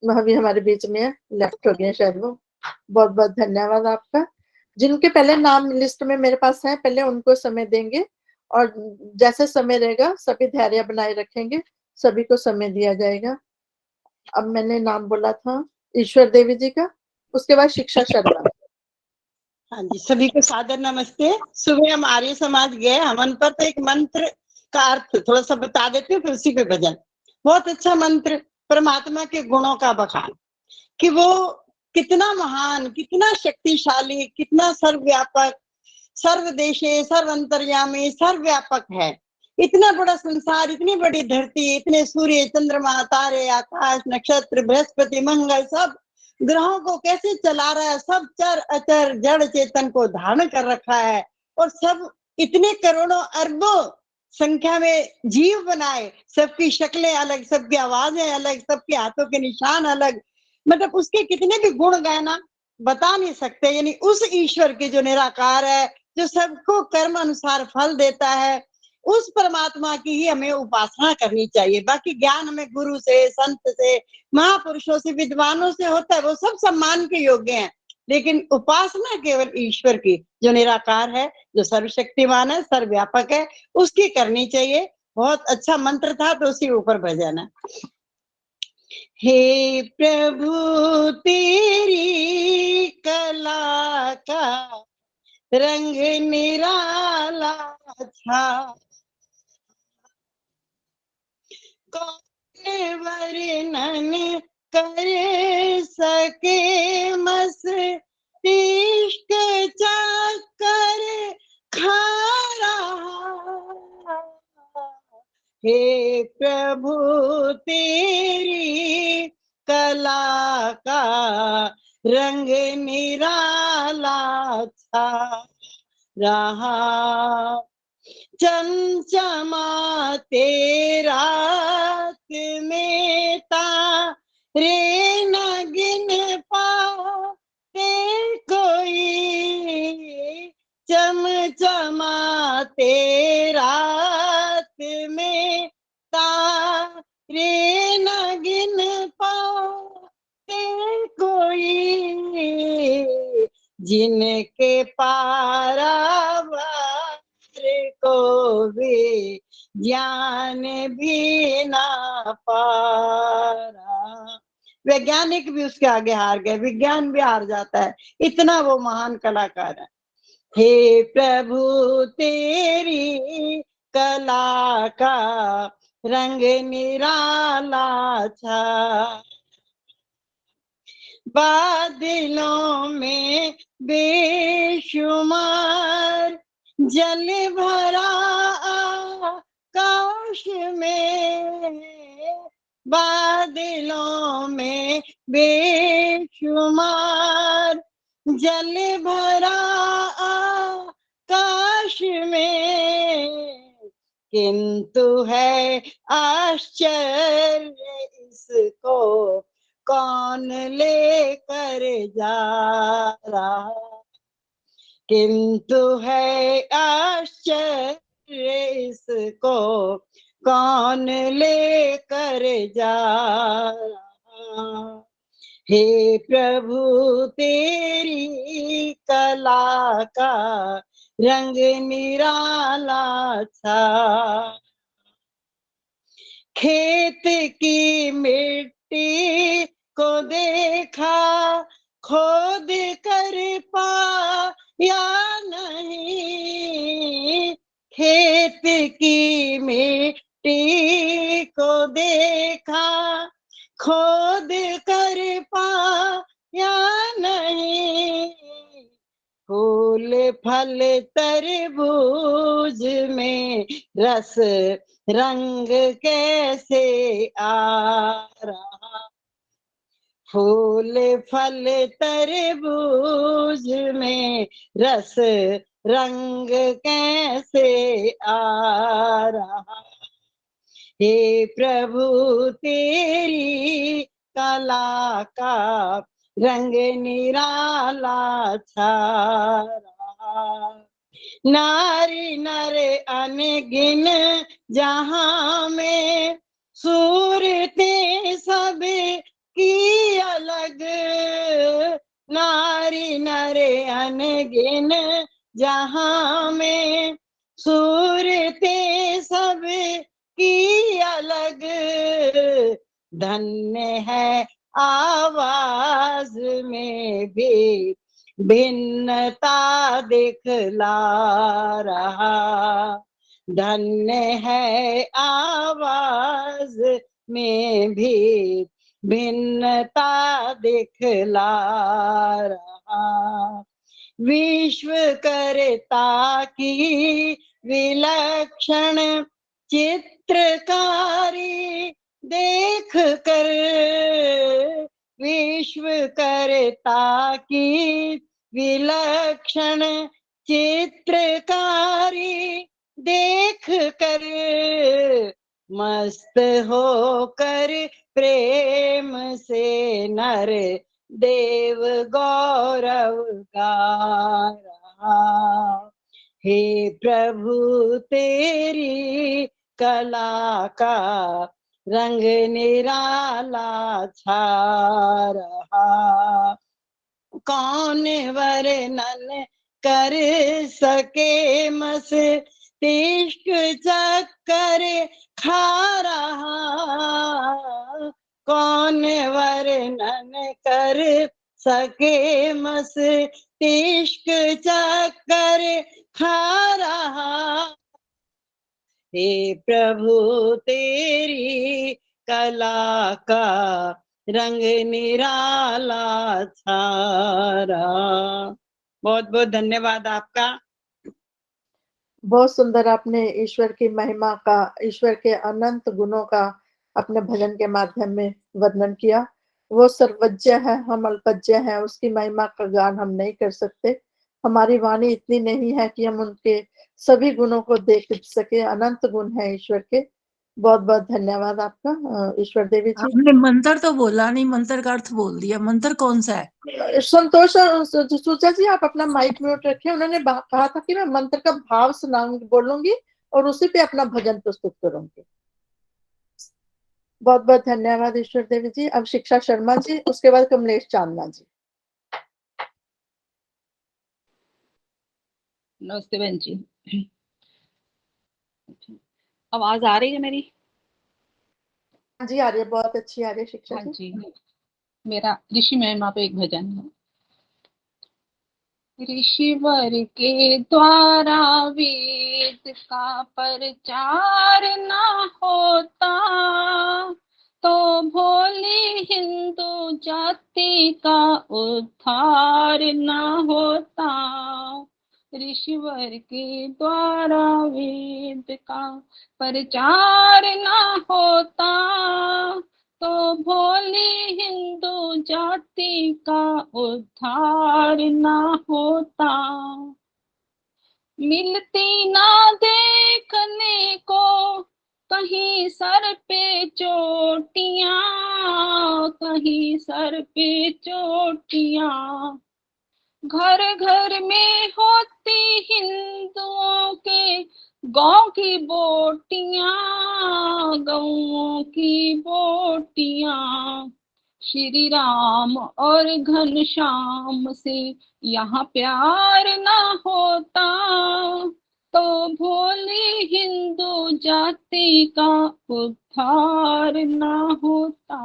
वह भी हमारे बीच में है, लेफ्ट हो गए शायद वो। बहुत बहुत धन्यवाद आपका। जिनके पहले नाम लिस्ट में मेरे पास है, पहले उनको समय देंगे, और जैसे समय रहेगा सभी धैर्य बनाए रखेंगे, सभी को समय दिया जाएगा। अब मैंने नाम बोला था ईश्वर देवी जी का, उसके बाद शिक्षा शर्मा। हाँ जी, सभी को सादर नमस्ते। सुबह हम आर्य समाज गए हवन पर, तो एक मंत्र का अर्थ थोड़ा सा बता देते हैं, फिर उसी पे भजन। बहुत अच्छा मंत्र, परमात्मा के गुणों का बखान, कि वो कितना महान, कितना शक्तिशाली, कितना सर्वव्यापक, सर्वदेशे, सर्वंतर्यामी, सर्वव्यापक है। इतना बड़ा संसार, इतनी बड़ी धरती, इतने सूर्य, चंद्रमा, तारे, आकाश, नक्षत्र, बृहस्पति, मंगल, सब ग्रहों को कैसे चला रहा है। सब चर अचर जड़ चेतन को धारण कर रखा है, और सब इतने करोड़ों अरबों संख्या में जीव बनाए, सबकी शक्लें अलग, सबकी आवाजें अलग, सबके हाथों के निशान अलग। मतलब उसके कितने भी गुण गाना बता नहीं सकते। यानी उस ईश्वर के जो निराकार है, जो सबको कर्म अनुसार फल देता है, उस परमात्मा की ही हमें उपासना करनी चाहिए। बाकी ज्ञान हमें गुरु से, संत से, महापुरुषों से, विद्वानों से होता है, वो सब सम्मान के योग्य हैं। लेकिन उपासना केवल ईश्वर की, जो निराकार है, जो सर्वशक्तिमान है, सर्वव्यापक है, उसकी करनी चाहिए। बहुत अच्छा मंत्र था, तो उसी ऊपर भजन है। हे प्रभु तेरी कला का रंग निराला था, कौन वर्णन कर सके मस्तिष्क चक्कर खा रहा। हे प्रभु तेरी कला का रंग निराला था रहा, चमचमा तेरा में तारे न गिन पाते कोई, चमचमा तेरा में तारे न गिन पाते कोई, जिनके पारावार को भी ज्ञान भी ना पारा। वैज्ञानिक भी उसके आगे हार गए, विज्ञान भी हार जाता है, इतना वो महान कलाकार है। हे प्रभु तेरी कला का रंग निराला था, बादलों में बेशुमार जल भरा आकाश में, बादलों में बेशुमार जल भरा आकाश में, किंतु है आश्चर्य इसको कौन लेकर जा रहा, किंतु है आश्चर्य इसको कौन लेकर जा रहा। हे प्रभु तेरी कला का रंग निराला था, खेत की मिट्टी को देखा खोद कर पाया नहीं, खेत की मिट्टी को देखा खोद कर पाया नहीं, फल तरबूज में रस रंग कैसे आ रहा, फूल फल तरबूज में रस रंग कैसे आ रहा। हे प्रभु तेरी कला का रंग निराला छा रहा, नारी नर अनगिन जहां में सूरतें सब की अलग, नारी नर अनगिन जहां में सूरतें सब की अलग, धन्य है आवाज में भी भिन्नता दिखला रहा, धन्य है आवाज में भी भिन्नता दिखला रहा। विश्वकर्ता की विलक्षण चित्रकारी देख कर, विश्वकर्ता की विलक्षण चित्रकारी देख कर मस्त होकर प्रेम से नर देव गौरव गा रहा। हे प्रभु तेरी कला का रंग निराला छा रहा, कौन वर्णन कर सके मस्तिष्क चक्कर खा रहा, कौन वर्णन कर सके मस्तिष्क चक्कर खा रहा। हे प्रभु तेरी कला का रंग निराला छा रहा। बहुत बहुत धन्यवाद आपका। बहुत सुंदर आपने ईश्वर की महिमा का, ईश्वर के अनंत गुणों का अपने भजन के माध्यम में वर्णन किया। वो सर्वज्ञ है, हम अल्पज्ञ हैं, उसकी महिमा का गान हम नहीं कर सकते। हमारी वाणी इतनी नहीं है कि हम उनके सभी गुणों को देख सके। अनंत गुण है ईश्वर के। बहुत बहुत धन्यवाद आपका ईश्वर देवी जी। आपने मंत्र तो बोला नहीं, मंत्र का अर्थ बोल दिया। मंत्र कौन सा है? संतोष सुचा जी, आप अपना माइक म्यूट रखें। उन्होंने कहा था कि मैं मंत्र का भाव सुनाऊंगी, बोलूंगी और उसी पे अपना भजन प्रस्तुत करूंगी। बहुत बहुत धन्यवाद ईश्वर देवी जी। अब शिक्षा शर्मा जी, उसके बाद कमलेश चांदना जी। नमस्ते बहन जी। आवाज आ रही है मेरी? हाँ जी आ रही है, बहुत अच्छी आ रही है शिक्षा हाँ जी। जी। मेरा ऋषि महिमा पे एक भजन है। ऋषिवर के द्वारा वेद का प्रचार न होता, तो भोली हिंदू जाति का उद्धार न होता। ऋषिवर के द्वारा वेद का प्रचार न होता, तो भोली हिंदू जाति का उद्धार न होता। मिलती ना देखने को कहीं सर पे चोटियां, कहीं सर पे चोटियां। घर घर में होती हिंदुओं के गांव की बोटियां, गाँवों की बोटियां। श्री राम और घनश्याम से यहाँ प्यार ना होता, तो भोली हिंदू जाति का उद्धार ना होता।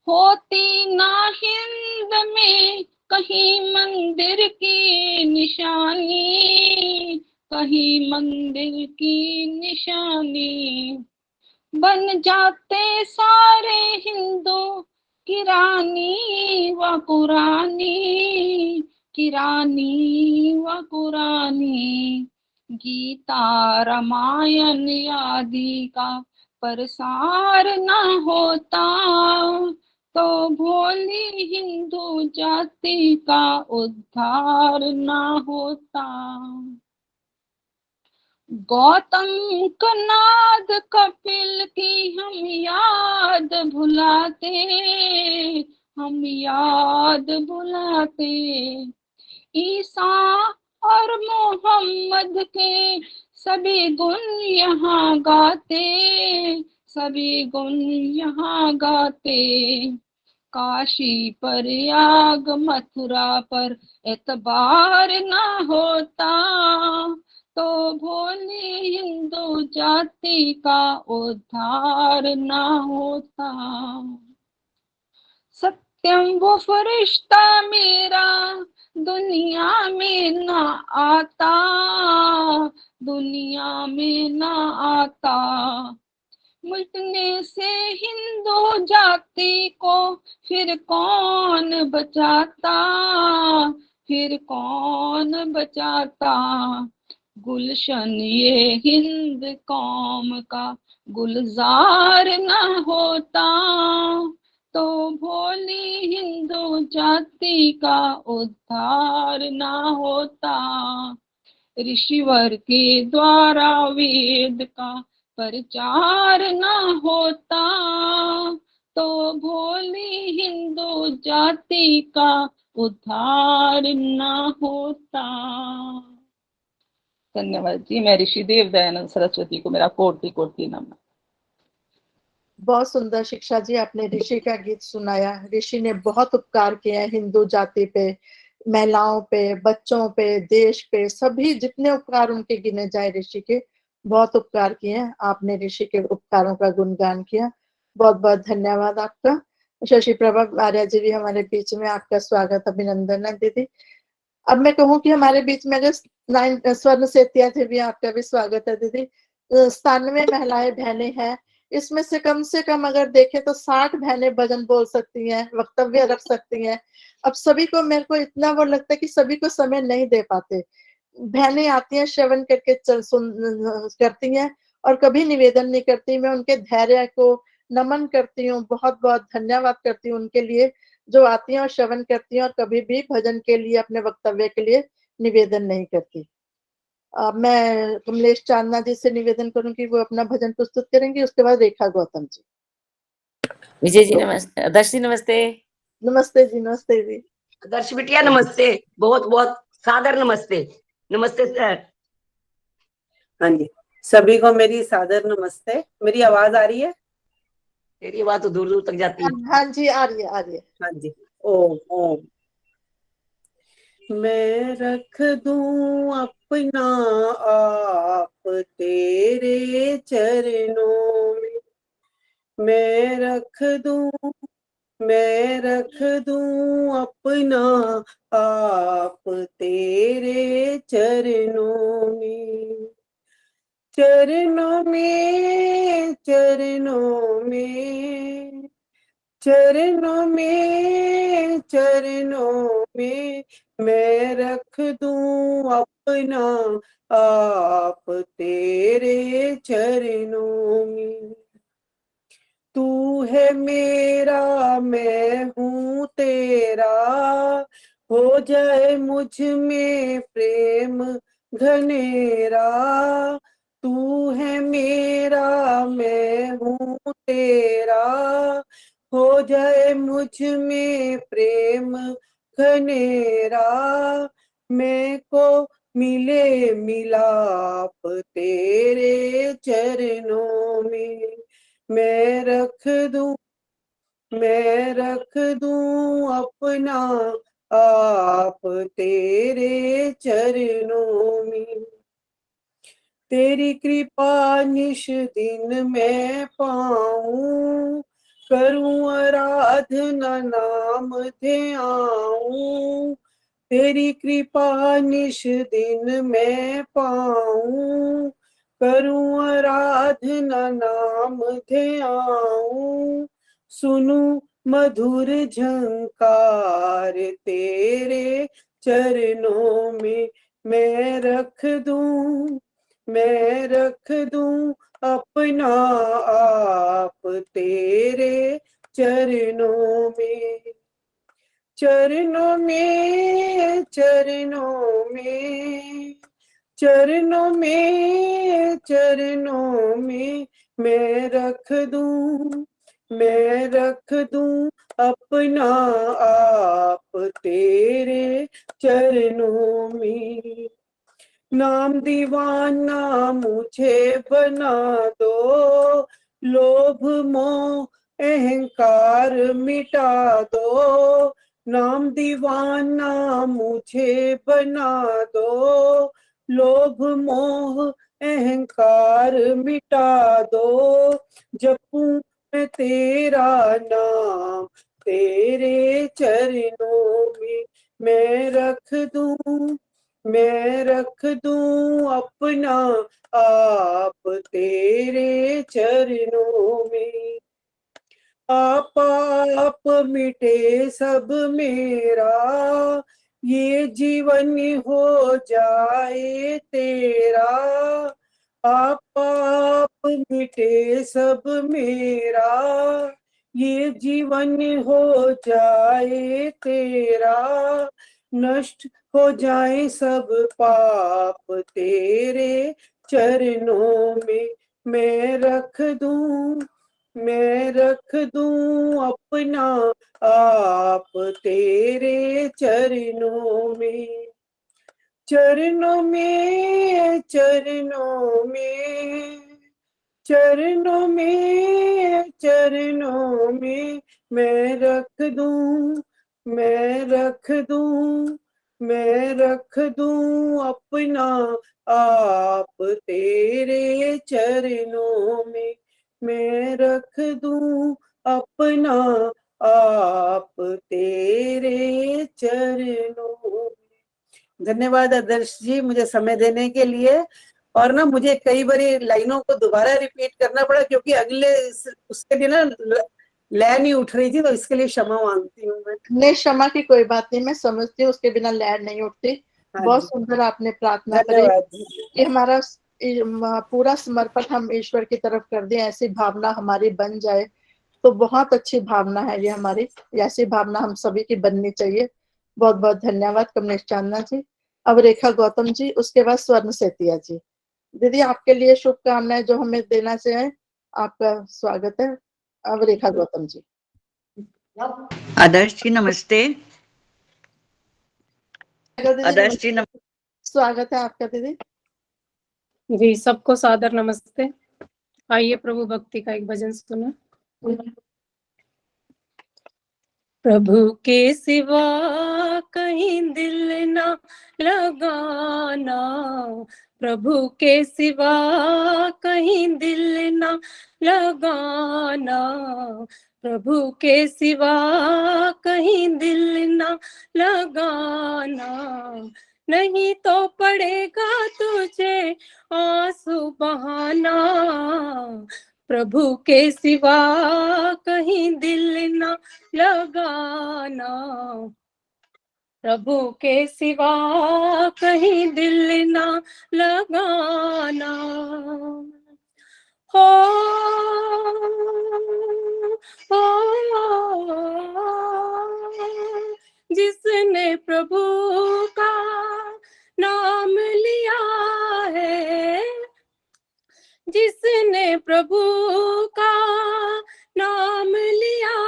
होती ना हिंद में कहीं मंदिर की निशानी, कहीं मंदिर की निशानी। बन जाते सारे हिंदू की रानी व पुरानी, किरानी व कुरानी, गीता रामायण आदि का प्रसार न होता, तो भोली हिंदू जाति का उद्धार न होता। गौतम कनाद कपिल की हम याद भुलाते, हम याद भुलाते। ईसा और मोहम्मद के सभी गुण यहाँ गाते, सभी गुण यहाँ गाते। काशी प्रयाग मथुरा पर एतबार न होता, तो भोली हिंदू जाति का उद्धार न होता। सत्यम वो फरिश्ता मेरा दुनिया में न आता, दुनिया में न आता। मिटने से हिंदू जाति को फिर कौन बचाता, फिर कौन बचाता। गुलशन ये हिंद कौम का गुलजार न होता, तो भोली हिंदू जाति का उद्धार न होता। ऋषिवर के द्वारा वेद का प्रचार न होता, तो भोली हिंदू जाति का उद्धार न होता। धन्यवाद जी। मैं ऋषि देव दयानंद सरस्वती को मेरा कोटि कोटि नमन। बहुत सुंदर शिक्षा जी, आपने ऋषि का गीत सुनाया। ऋषि ने बहुत उपकार किए हैं हिंदू जाति पे, महिलाओं पे, बच्चों पे, देश पे, सभी जितने उपकार उनके गिने जाए ऋषि के, बहुत उपकार किए हैं। आपने ऋषि के उपकारों का गुणगान किया, बहुत बहुत धन्यवाद आपका। शशि प्रभा आर्या जी भी हमारे बीच में, आपका स्वागत, अभिनंदन है दीदी। अब मैं कहूँ कि हमारे बीच में अगर स्वर्ण सेतिया थे भी, आपका भी स्वागत है दीदी। 97 महिलाएं बहनें हैं, इसमें से कम अगर देखें तो 60 बहनें भजन बोल सकती हैं, वक्तव्य रख सकती हैं। अब सभी को, मेरे को इतना वो लगता है कि सभी को समय नहीं दे पाते। बहनें आती हैं, श्रवण करके करती हैं और कभी निवेदन नहीं करती। मैं उनके धैर्य को नमन करती हूँ, बहुत बहुत धन्यवाद करती हूँ उनके लिए, जो आती हैं और श्रवण करती हैं और कभी भी भजन के लिए, अपने वक्तव्य के लिए निवेदन नहीं करती। मैं कमलेश चांदना जी से निवेदन करूंगी, वो अपना भजन प्रस्तुत करेंगी, उसके बाद रेखा गौतम जी। विजय जी नमस्ते। आदर्श जी नमस्ते। नमस्ते जी, नमस्ते जी। आदर्श बिटिया नमस्ते, बहुत बहुत सादर नमस्ते। नमस्ते सर। हाँ जी, सभी को मेरी सादर नमस्ते। मेरी आवाज आ रही है? तेरी आवाज तो दूर दूर तक जाती है। हाँ जी, आ रही है, आ रही है। हाँ जी। ओम ओम। मैं रख दूं अपना आप तेरे चरणों में, मैं रख दूं अपना आप तेरे चरणों में, चरणों में, चरणों में, चरणों में, चरणों में, मैं रख दूं अपना आप तेरे चरणों में। तू है मेरा, मैं हूँ तेरा, हो जाए मुझ में प्रेम घनेरा। तू है मेरा, मैं हूँ तेरा, हो जाए मुझ में प्रेम घनेरा। मैं को मिले मिलाप तेरे चरणों में, मैं रख दूं अपना आप तेरे चरणों में। तेरी कृपा निश दिन मैं पाऊं, करूं आराधना नाम ध्याऊं। तेरी कृपा निश दिन मैं पाऊं, करूं आराधना नाम ध्याऊं। सुनूं मधुर झंकार तेरे चरणों में मैं रख दूं, मैं रख दूं अपना आप तेरे चरणों में, चरणों में, चरणों में, चरणों में, चरणों में मैं रख दूं, मैं रख दूं अपना आप तेरे चरणों में। नाम दीवाना मुझे बना दो, लोभ मोह अहंकार मिटा दो, नाम दीवाना मुझे बना दो, लोभ मोह अहंकार मिटा दो, जपूं मैं तेरा नाम तेरे चरणों में मैं रख दूं, मैं रख दूं अपना आप तेरे चरणों में। आप मिटे सब मेरा, ये जीवन हो जाए तेरा, आप मिटे सब मेरा, ये जीवन हो जाए तेरा, नष्ट हो जाए सब पाप तेरे चरणों में मैं रख दूं, मैं रख दूं अपना आप तेरे चरणों में, चरणों में, चरणों में, चरणों में, चरणों में मैं रख दूं, मैं रख दूं, मैं रख दूं अपना आप तेरे चरणों में, मैं रख दूं अपना आप तेरे चरणों में। धन्यवाद आदर्श जी मुझे समय देने के लिए। और ना मुझे कई बार लाइनों को दोबारा रिपीट करना पड़ा क्योंकि अगले उसके लिए ना लय नहीं उठ रही थी, तो इसके लिए क्षमा मांगती हूँ मैं। नहीं, क्षमा की कोई बात नहीं, मैं समझती हूँ उसके बिना लहर नहीं उठती। हाँ बहुत जी। सुंदर आपने प्रार्थना करी धन्यवाद जी। कि हमारा पूरा समर्पण हम ईश्वर की तरफ कर दें, ऐसी भावना हमारी बन जाए, तो बहुत अच्छी भावना है ये हमारी, ऐसी भावना हम सभी की बननी चाहिए। बहुत बहुत धन्यवाद कमलेश चांदना जी। अब रेखा गौतम जी, उसके बाद स्वर्ण सेतिया जी। दीदी आपके लिए शुभकामनाएं जो हमें देना चाहें, आपका स्वागत है। अब रेखा गौतम जी। आदर्श जी नमस्ते। आदर्श जी स्वागत है आपका दीदी। जी सबको सादर नमस्ते। आइए प्रभु भक्ति का एक भजन सुनो। प्रभु के सिवा कहीं दिल ना लगाना, प्रभु के सिवा कहीं दिल ना लगाना, प्रभु के सिवा कहीं दिल ना लगाना, नहीं तो पड़ेगा तुझे आंसू बहाना, प्रभु के सिवा कहीं दिल ना लगाना, प्रभु के सिवा कहीं दिल ना लगाना। हो जिसने प्रभु का नाम लिया है, जिसने प्रभु का नाम लिया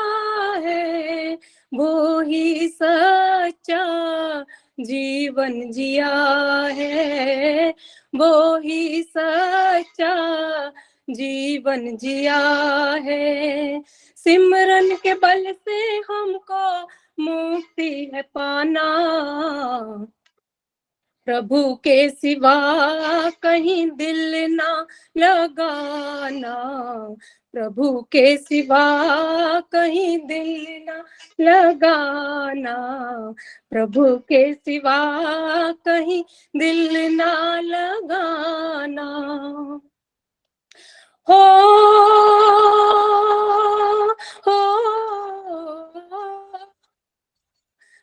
है, वो ही सच्चा जीवन जिया है, वो ही सच्चा जीवन जिया है। सिमरन के बल से हमको मुक्ति है पाना, प्रभु के सिवा कहीं दिल ना लगाना, प्रभु के सिवा कहीं दिल ना लगाना, प्रभु के सिवा कहीं दिल ना लगाना। हो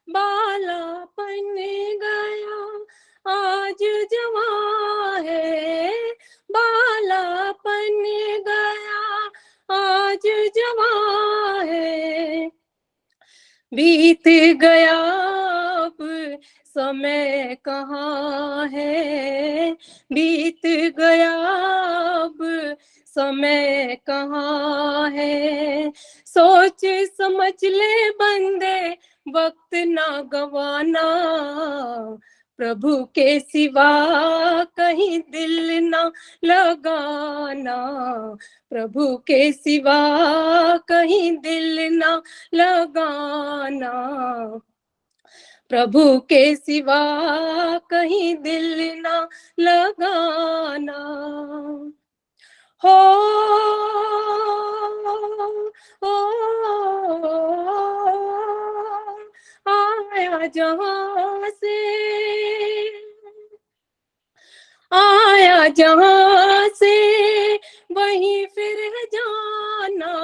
बालापन बीत गया अब समय कहाँ है, बीत गया अब समय कहाँ है। सोच समझ ले बंदे वक्त ना गवाना, प्रभु के सिवा कहीं दिल ना लगाना, प्रभु के सिवा कहीं दिल ना लगाना, प्रभु के सिवा कहीं दिल ना लगाना। हो आया जहां से, आया जहां से वहीं फिर जाना,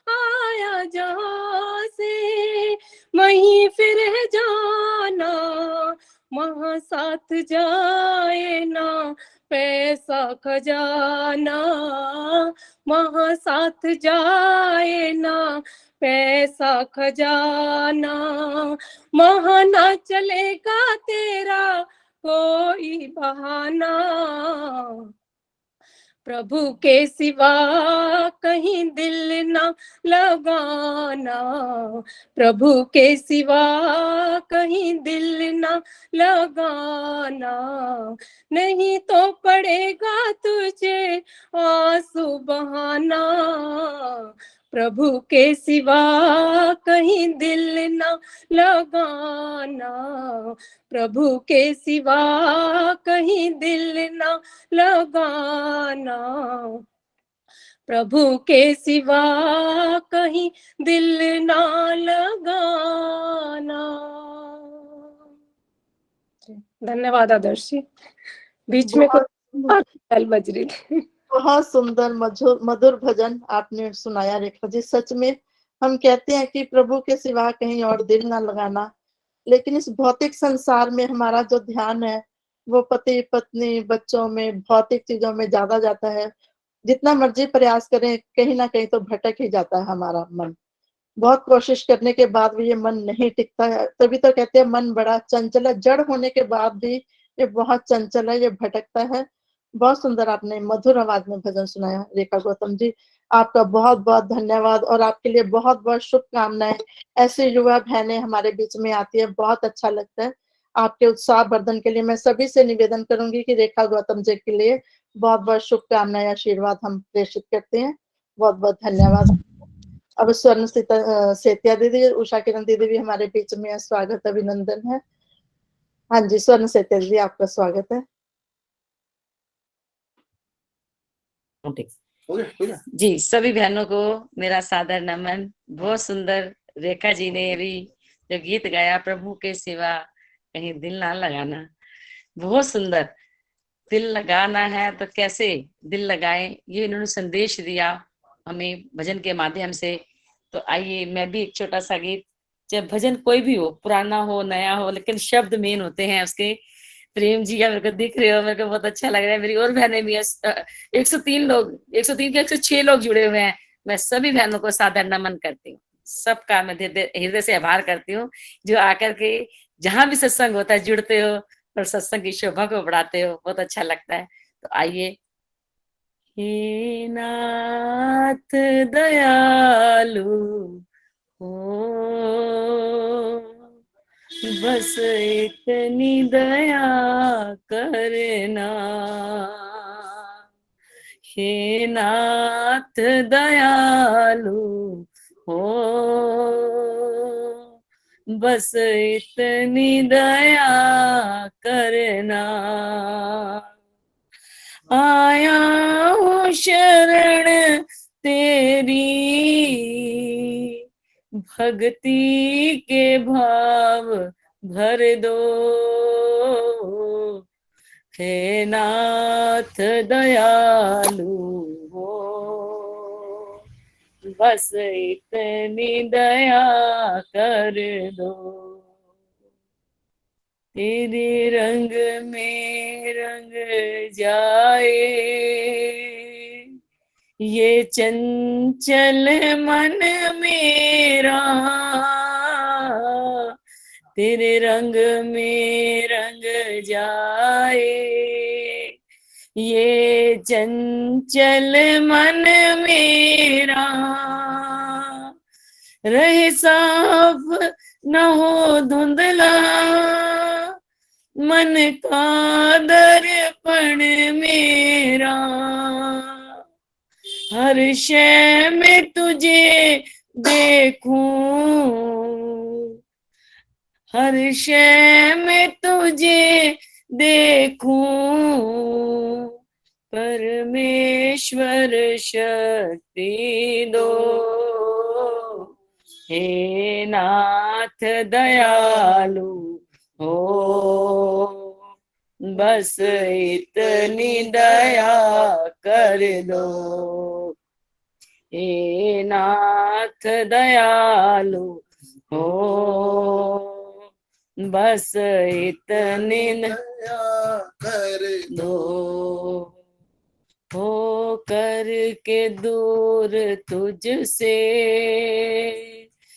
आया जहां से वहीं फिर जाना। वहां साथ जाए ना पैसा खजाना, वहां साथ जाए ना पैसा खजाना। वहां ना चलेगा तेरा कोई बहाना, प्रभु के सिवा कहीं दिल ना लगाना, प्रभु के सिवा कहीं दिल ना लगाना। नहीं तो पड़ेगा तुझे आंसू बहाना, प्रभु के सिवा कहीं दिल ना लगाना, प्रभु के सिवा कहीं दिल ना लगाना, प्रभु के सिवा कहीं दिल ना लगाना। धन्यवाद आदर्श जी। बीच में कुछ बज रही थी। बहुत सुंदर मधुर मधुर भजन आपने सुनाया रेखा जी। सच में हम कहते हैं कि प्रभु के सिवा कहीं और दिल ना लगाना, लेकिन इस भौतिक संसार में हमारा जो ध्यान है वो पति पत्नी बच्चों में भौतिक चीजों में ज्यादा जाता है। जितना मर्जी प्रयास करें कहीं ना कहीं तो भटक ही जाता है हमारा मन। बहुत कोशिश करने के बाद भी ये मन नहीं टिकता है। तभी तो कहते हैं मन बड़ा चंचल है, जड़ होने के बाद भी ये बहुत चंचल है, ये भटकता है। बहुत सुंदर आपने मधुर आवाज में भजन सुनाया रेखा गौतम जी। आपका बहुत बहुत धन्यवाद और आपके लिए बहुत बहुत शुभकामनाएं। ऐसे युवा बहनें हमारे बीच में आती है, बहुत अच्छा लगता है। आपके उत्साह वर्धन के लिए मैं सभी से निवेदन करूंगी कि रेखा गौतम जी के लिए बहुत बहुत शुभकामनाएं, आशीर्वाद हम प्रेषित करते हैं। बहुत बहुत धन्यवाद। अब स्वर्ण सेतिया दीदी, उषा किरण दीदी भी हमारे बीच में है, स्वागत अभिनंदन है। हाँ जी, स्वर्ण सेतिया दीदी आपका स्वागत है। जी, सभी बहनों को मेरा सादर नमन। बहुत सुंदर रेखा जी ने अभी जो गीत गाया, प्रभु के सिवा कहीं दिल ना लगाना, बहुत सुंदर। दिल लगाना है तो कैसे दिल लगाएं, ये इन्होंने संदेश दिया हमें भजन के माध्यम से। तो आइए मैं भी एक छोटा सा गीत, जब भजन कोई भी हो, पुराना हो नया हो, लेकिन शब्द मेन होते हैं उसके। प्रेम जी का मेरे को दिख रहे हो, मेरे को बहुत अच्छा लग रहा है। मेरी और बहनें भी 103 लोग, 103 के 106 लोग जुड़े हुए हैं। मैं सभी बहनों को सादर नमन करती हूँ, सबका मैं हृदय से आभार करती हूँ जो आकर के जहां भी सत्संग होता है जुड़ते हो और सत्संग की शोभा को बढ़ाते हो, बहुत अच्छा लगता है। तो आइए। हे नाथ दयालु हो, बस इतनी दया करना, हे नाथ दयालु हो, बस इतनी दया करना। आया हूँ शरण तेरी, भक्ति के भाव भर दो, हे नाथ दयालु हो, बस इतनी दया कर दो। तेरे रंग में रंग जाए ये चंचल मन मेरा, तेरे रंग में रंग जाए ये चंचल मन मेरा, रहे साफ न हो धुंधला मन का दर्पण मेरा, हर शय में तुझे देखूं, हर शय में तुझे देखूं, परमेश्वर शक्ति दो, हे नाथ दयालु हो, बस इतनी दया कर दो, हे नाथ दयालु हो, बस इतनी दया कर दो, हो करके दूर तुझसे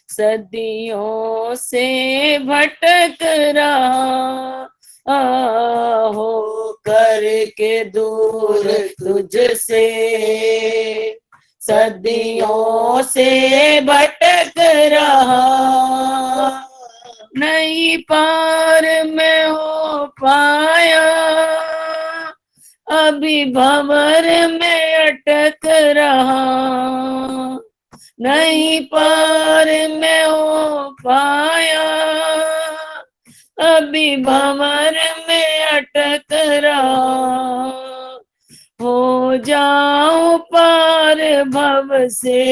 सदियों से भटक रहा, हो करके दूर तुझसे सदियों से भटक रहा, नहीं पार में हो पाया, अभी भंवर में अटक रहा, नहीं पार में हो पाया, अभी भंवर में अटक रहा, हो जाऊं पार भव से,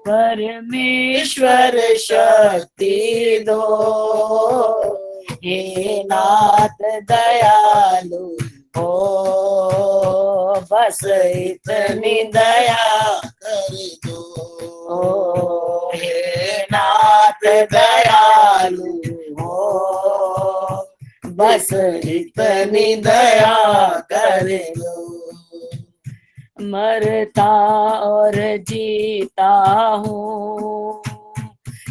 परमेश्वर शक्ति दो, हे नाथ दयालु हो, बस इतनी दया कर दो, हे नाथ दयालु हो, बस इतनी दया कर दो, मरता और जीता हूँ,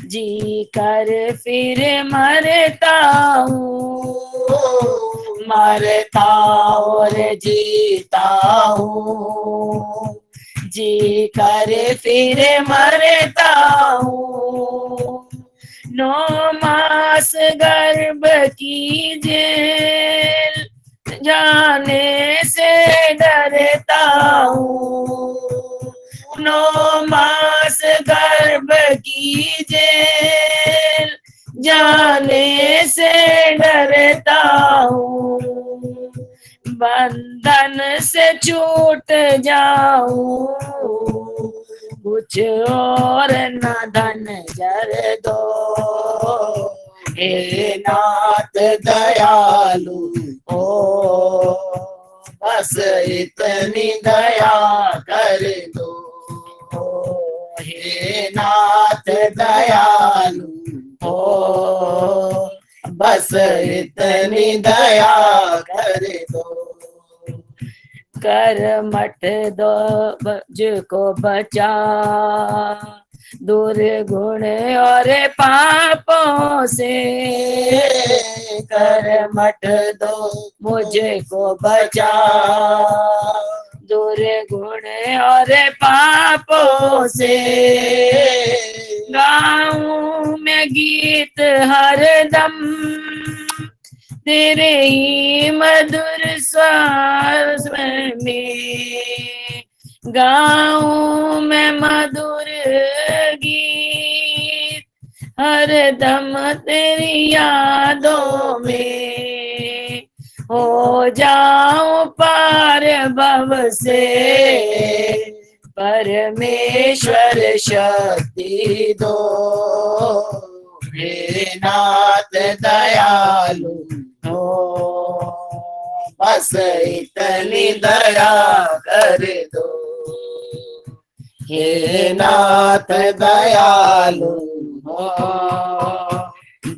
जी कर फिर मरता हूँ, मरता और जीता हूँ, जी कर फिर मरता हूँ, 9 मास गर्भ की जेल जाने से डरता हूँ, 9 मास गर्भ की जेल जाने से डरता हूँ, बंधन से छूट जाऊं, कुछ और न धन जर दो, हे नाथ दयालु हो, बस इतनी दया कर दो, हे नाथ दयालु हो, बस इतनी दया कर दो, कर मत दो मुझको बचा, दुर्गुण और पापों से, कर मत दो मुझको बचा, दुर्गुण और पापों से, गाऊं मैं गीत हरदम तेरे ही मधुर श्वास में, गाऊं मैं मधुर गीत हरदम तेरी यादों में, हो जाऊं पार भव से, परमेश्वर शक्ति दो, हे नाथ दयालु हो, बस इतनी दया कर दो, हे नाथ दयालु हो,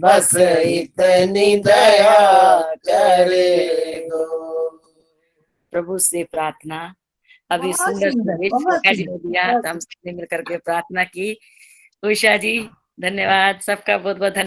बस इतनी दया कर दो। प्रभु से प्रार्थना अभी सुंदर संदेश जी ने दिया, तो हम सबने मिलकर के प्रार्थना की। उषा जी धन्यवाद, सबका बहुत बहुत धन्यवाद।